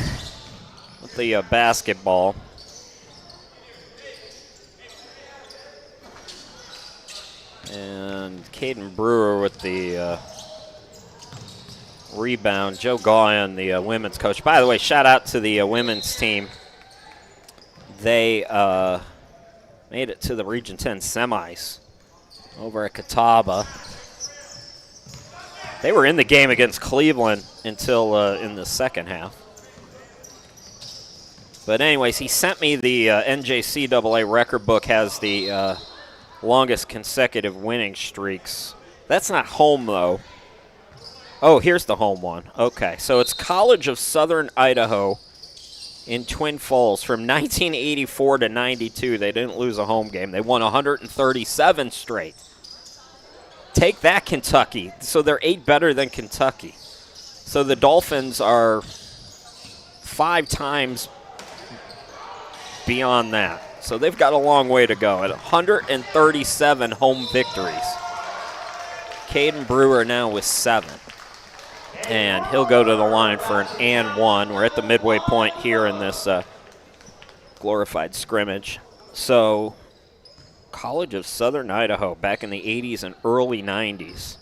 with the basketball. And Caden Brewer with the rebound. Joe Gaughan, the women's coach. By the way, shout out to the women's team. They made it to the Region 10 semis over at Catawba. They were in the game against Cleveland until in the second half. But anyways, he sent me the NJCAA record book, has the longest consecutive winning streaks. That's not home, though. Oh, here's the home one. Okay, so it's College of Southern Idaho in Twin Falls. From 1984 to 92, they didn't lose a home game. They won 137 straight. Take that, Kentucky. So they're 8 better than Kentucky. So the Dolphins are 5 times beyond that. So they've got a long way to go at 137 home victories. Caden Brewer now with 7. And he'll go to the line for an and 1. We're at the midway point here in this glorified scrimmage. So College of Southern Idaho back in the 80s and early 90s.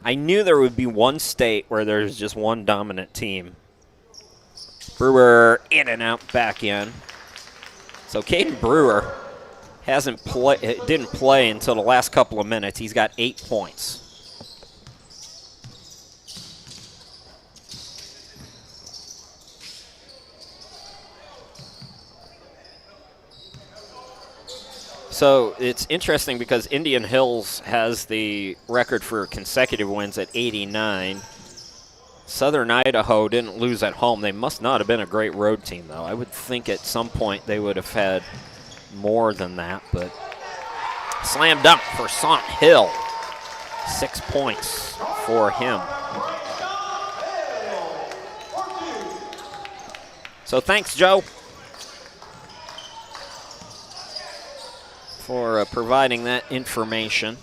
I knew there would be one state where there's just one dominant team. Brewer in and out, back in. So Caden Brewer didn't play until the last couple of minutes. He's got 8 points. So it's interesting because Indian Hills has the record for consecutive wins at 89. Southern Idaho didn't lose at home. They must not have been a great road team, though. I would think at some point they would have had more than that, but slam dunk for Sant Hill. 6 points for him. So thanks, Joe, for providing that information.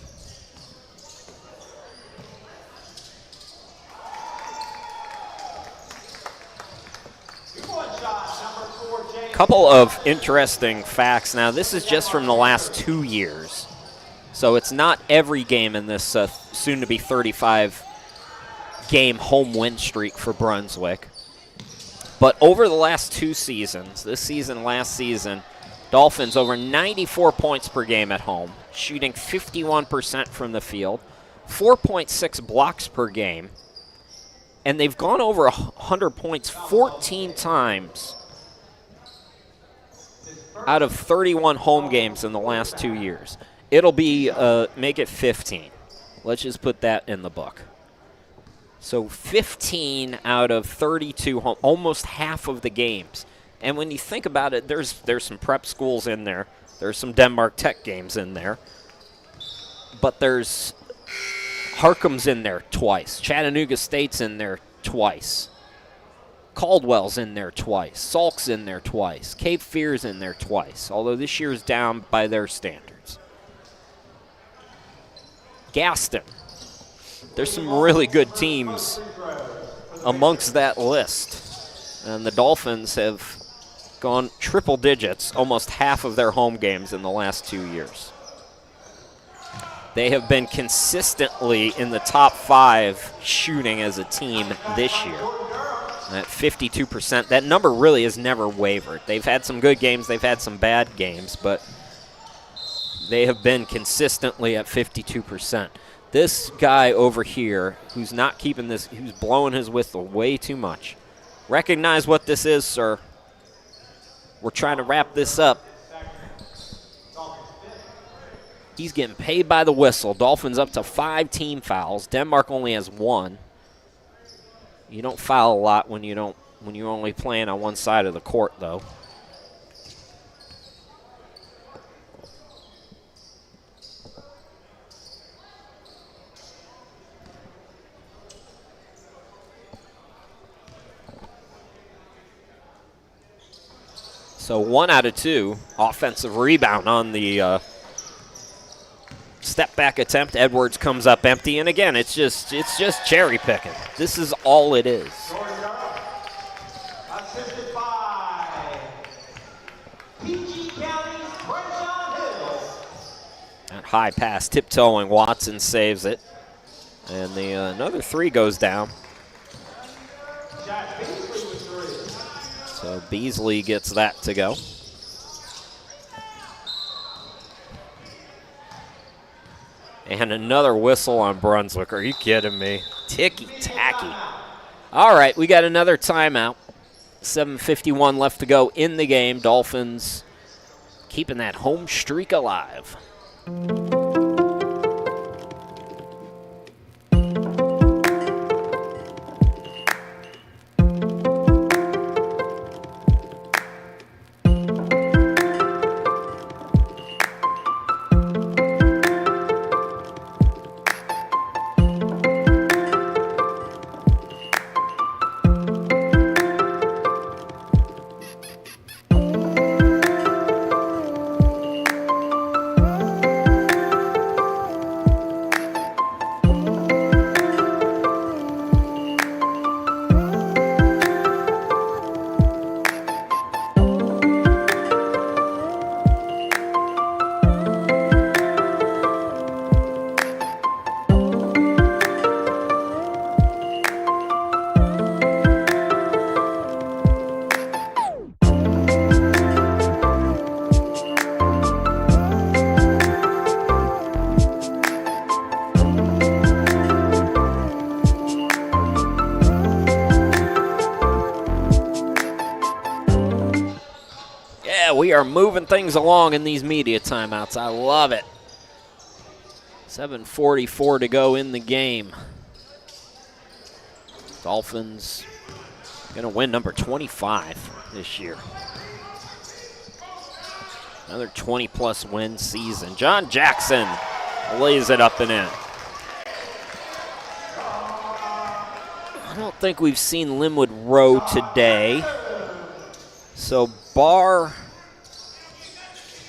Couple of interesting facts. Now, this is just from the last 2 years. So it's not every game in this soon-to-be 35-game home win streak for Brunswick. But over the last 2 seasons, this season, last season, Dolphins over 94 points per game at home, shooting 51% from the field, 4.6 blocks per game, and they've gone over 100 points 14 times out of 31 home games in the last 2 years. It'll be, make it 15. Let's just put that in the book. So 15 out of 32, almost half of the games. And when you think about it, there's some prep schools in there. There's some Denmark Tech games in there. But there's Harcum's in there twice. Chattanooga State's in there twice. Caldwell's in there twice. Salk's in there twice. Cape Fear's in there twice, although this year's down by their standards. Gaston. There's some really good teams amongst that list. And the Dolphins have gone triple digits, almost half of their home games in the last 2 years. They have been consistently in the top 5 shooting as a team this year. At 52%, that number really has never wavered. They've had some good games, they've had some bad games, but they have been consistently at 52%. This guy over here, who's not keeping this, who's blowing his whistle way too much. Recognize what this is, sir. We're trying to wrap this up. He's getting paid by the whistle. Dolphins up to 5 team fouls. Denmark only has 1. You don't foul a lot when you're only playing on one side of the court, though. So 1 out of 2 offensive rebound on the step back attempt. Edwards comes up empty, and again, it's just cherry picking. This is all it is. Assisted by PG County's Bryson Hill. That high pass, tiptoeing, Watson saves it, and the another 3 goes down. Jack Beasley with 3. So Beasley gets that to go. And another whistle on Brunswick. Are you kidding me? Ticky-tacky. All right, we got another timeout. 7:51 left to go in the game. Dolphins keeping that home streak alive. We are moving things along in these media timeouts. I love it. 7:44 to go in the game. Dolphins going to win number 25 this year. Another 20-plus win season. John Jackson lays it up and in. I don't think we've seen Linwood Rowe today. So Barr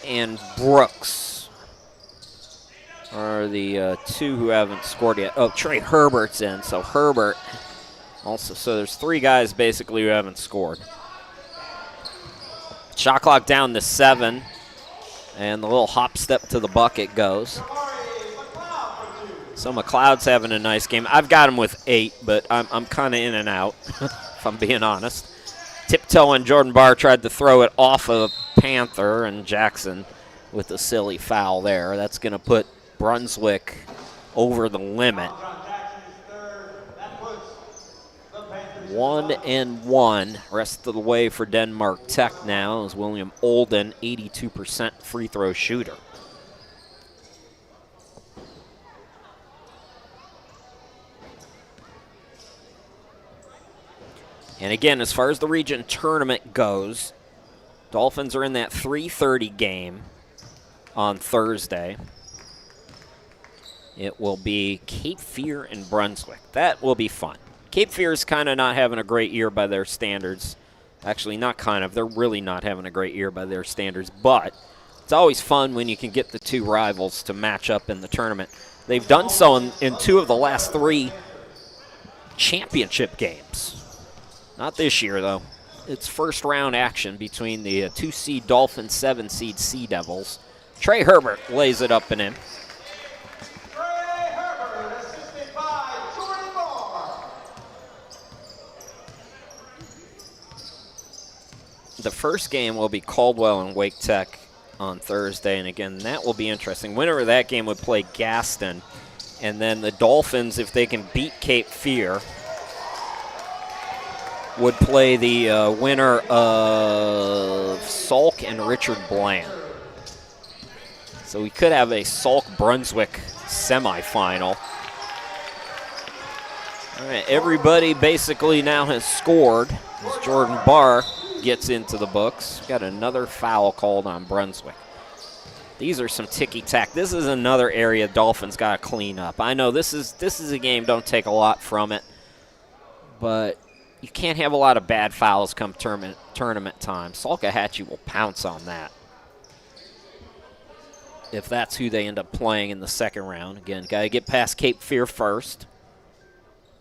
and Brooks are the 2 who haven't scored yet. Oh, Trey Herbert's in, so Herbert also. So there's 3 guys basically who haven't scored. Shot clock down to 7, and the little hop step to the bucket goes. So McLeod's having a nice game. I've got him with 8, but I'm kind of in and out, if I'm being honest. Tiptoe and Jordan Barr tried to throw it off a Panther, and Jackson with a silly foul there. That's going to put Brunswick over the limit. 1-1. Rest of the way for Denmark Tech now is William Olden, 82% free throw shooter. And again, as far as the region tournament goes, Dolphins are in that 3:30 game on Thursday. It will be Cape Fear and Brunswick. That will be fun. Cape Fear is kind of not having a great year by their standards. Actually, not kind of. They're really not having a great year by their standards. But it's always fun when you can get the two rivals to match up in the tournament. They've done so in 2 of the last 3 championship games. Not this year, though. It's first-round action between the 2-seed Dolphins, 7-seed Sea Devils. Trey Herbert lays it up and in. The first game will be Caldwell and Wake Tech on Thursday, and again, that will be interesting. Winner of that game would play Gaston, and then the Dolphins, if they can beat Cape Fear, would play the winner of Salk and Richard Bland. So we could have a Salk-Brunswick semifinal. All right, everybody basically now has scored as Jordan Barr gets into the books. Got another foul called on Brunswick. These are some ticky-tack. This is another area Dolphins got to clean up. I know this is a game, don't take a lot from it, but you can't have a lot of bad fouls come tournament time. Salkehatchie will pounce on that if that's who they end up playing in the second round. Again, got to get past Cape Fear first.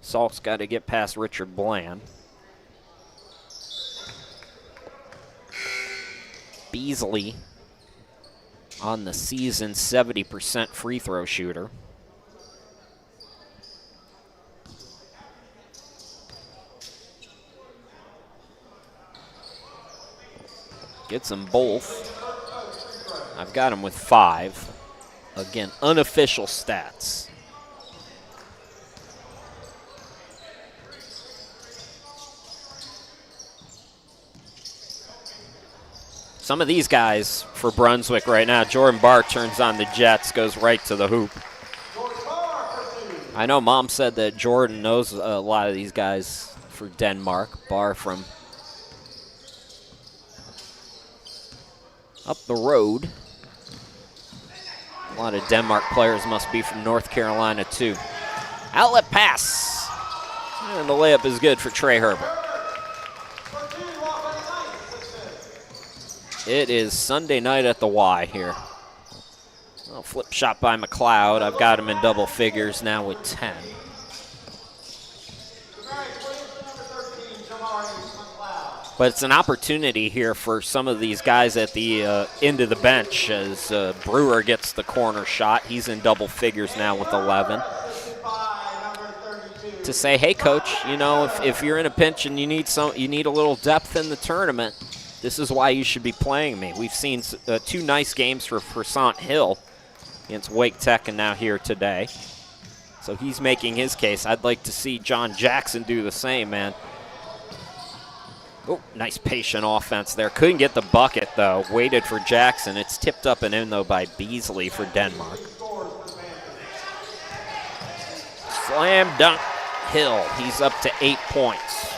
Salk's got to get past Richard Bland. Beasley on the season, 70% free throw shooter. Gets them both. I've got him with 5. Again, unofficial stats. Some of these guys for Brunswick right now, Jordan Barr turns on the Jets, goes right to the hoop. I know Mom said that Jordan knows a lot of these guys for Denmark. Barr from up the road. A lot of Denmark players must be from North Carolina too. Outlet pass. And the layup is good for Trey Herbert. It is Sunday night at the Y here. Well, flip shot by McLeod. I've got him in double figures now with 10. But it's an opportunity here for some of these guys at the end of the bench as Brewer gets the corner shot. He's in double figures now with 11. To say, hey, coach, you know, if you're in a pinch and you need a little depth in the tournament, this is why you should be playing me. We've seen 2 nice games for Sant Hill against Wake Tech and now here today. So he's making his case. I'd like to see John Jackson do the same, man. Oh, nice patient offense there. Couldn't get the bucket, though. Waited for Jackson. It's tipped up and in, though, by Beasley for Denmark. Slam dunk Hill. He's up to 8 points.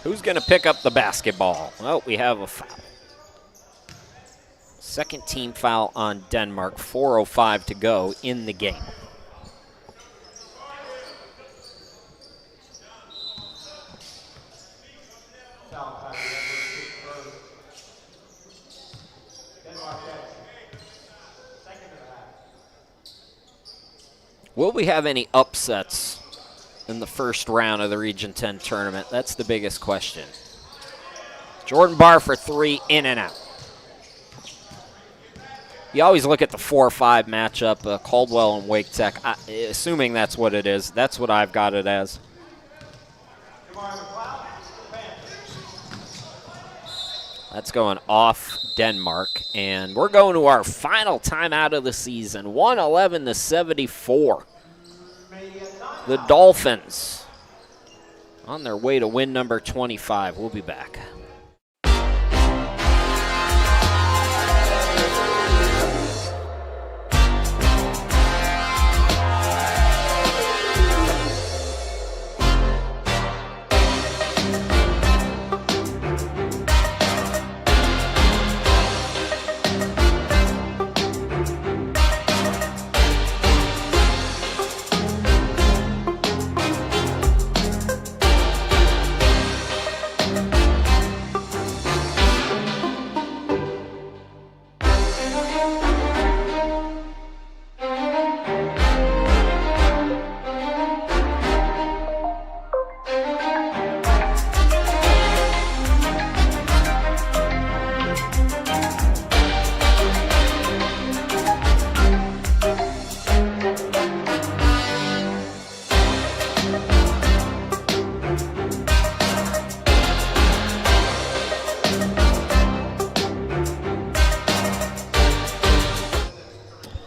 Who's going to pick up the basketball? Well, we have a foul. Second team foul on Denmark. 4:05 to go in the game. Will we have any upsets in the first round of the Region 10 tournament? That's the biggest question. Jordan Barr for 3, in and out. You always look at the 4-5 matchup, Caldwell and Wake Tech. Assuming that's what it is, that's what I've got it as. That's going off Denmark, and we're going to our final timeout of the season, 111-74. The Dolphins on their way to win number 25. We'll be back.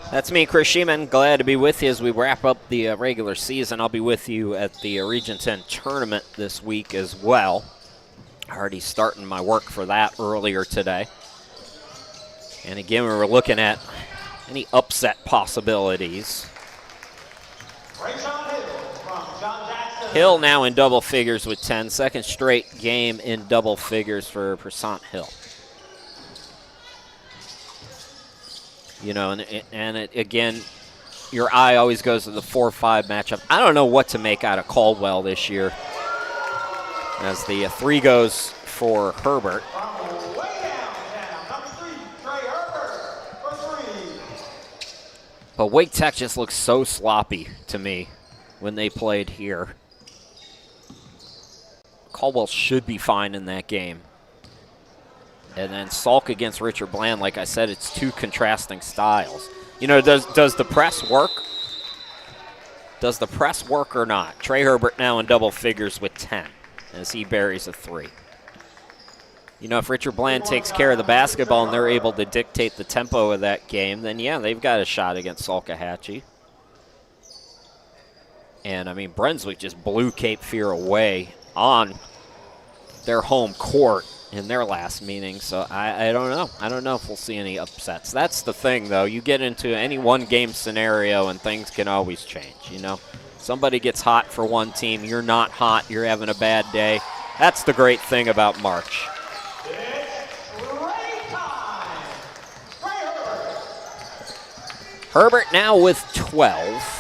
That's me, Chris Sheeman. Glad to be with you as we wrap up the regular season. I'll be with you at the Region 10 tournament this week as well. Already starting my work for that earlier today. And again, we were looking at any upset possibilities. Hill now in double figures with 10. Second straight game in double figures for Prasant Hill. You know, again, your eye always goes to the 4-5 matchup. I don't know what to make out of Caldwell this year, as the 3 goes for Herbert. But Wake Tech just looks so sloppy to me when they played here. Caldwell should be fine in that game. And then Salk against Richard Bland, like I said, it's two contrasting styles. You know, does the press work? Does the press work or not? Trey Herbert now in double figures with 10 as he buries a 3. You know, if Richard Bland takes care of the basketball and they're able to dictate the tempo of that game, then yeah, they've got a shot against Salkehatchie. And I mean, Brunswick just blew Cape Fear away on their home court in their last meeting, so I don't know. I don't know if we'll see any upsets. That's the thing, though. You get into any one-game scenario and things can always change, you know. Somebody gets hot for one team, you're not hot, you're having a bad day. That's the great thing about March. Herbert now with 12.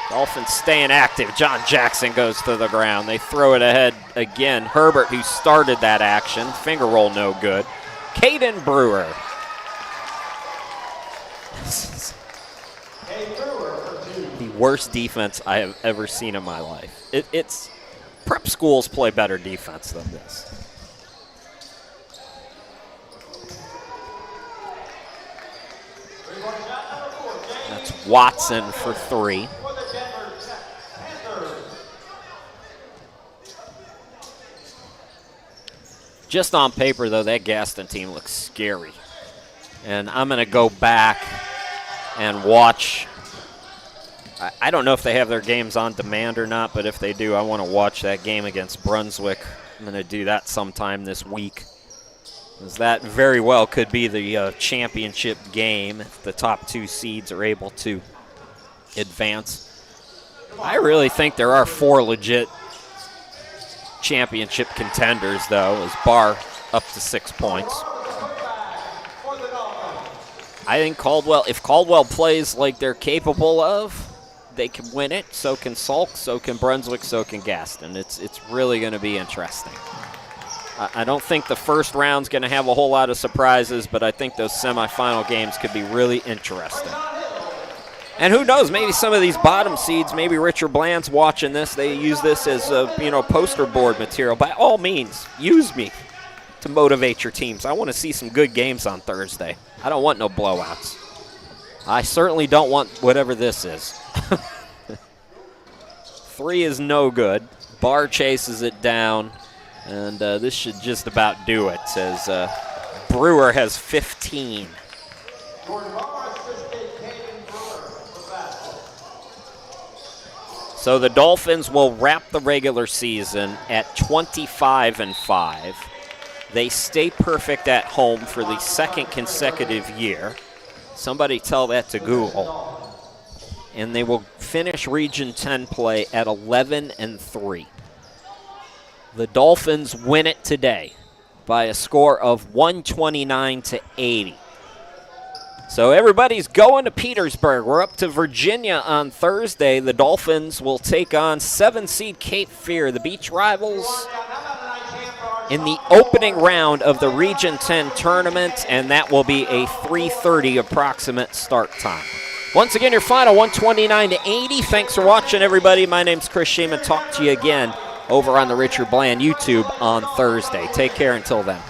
Dolphins staying active. John Jackson goes to the ground. They throw it ahead again. Herbert, who started that action. Finger roll no good. Caden Brewer. The worst defense I have ever seen in my life. It's prep schools play better defense than this. That's Watson for 3. Just on paper, though, that Gaston team looks scary. And I'm going to go back and watch. I don't know if they have their games on demand or not, but if they do, I want to watch that game against Brunswick. I'm going to do that sometime this week, as that very well could be the championship game if the top 2 seeds are able to advance. I really think there are 4 legit championship contenders, though, as Barr up to 6 points. I think if Caldwell plays like they're capable of, they can win it. So can Salk, so can Brunswick, so can Gaston. It's really going to be interesting. I don't think the first round's going to have a whole lot of surprises, but I think those semifinal games could be really interesting. And who knows, maybe some of these bottom seeds, maybe Richard Bland's watching this. They use this as poster board material. By all means, use me. to motivate your teams. I want to see some good games on Thursday. I don't want no blowouts. I certainly don't want whatever this is. 3 is no good. Barr chases it down, and this should just about do it, as Brewer has 15. So the Dolphins will wrap the regular season at 25-5. They stay perfect at home for the second consecutive year. Somebody tell that to Google. And they will finish Region 10 play at 11-3. The Dolphins win it today by a score of 129-80. So everybody's going to Petersburg. We're up to Virginia on Thursday. The Dolphins will take on 7-seed Cape Fear, the beach rivals, in the opening round of the Region 10 tournament, and that will be a 3:30 approximate start time. Once again, your final 129-80. Thanks for watching, everybody. My name's Chris Shaman. Talk to you again over on the Richard Bland YouTube on Thursday. Take care until then.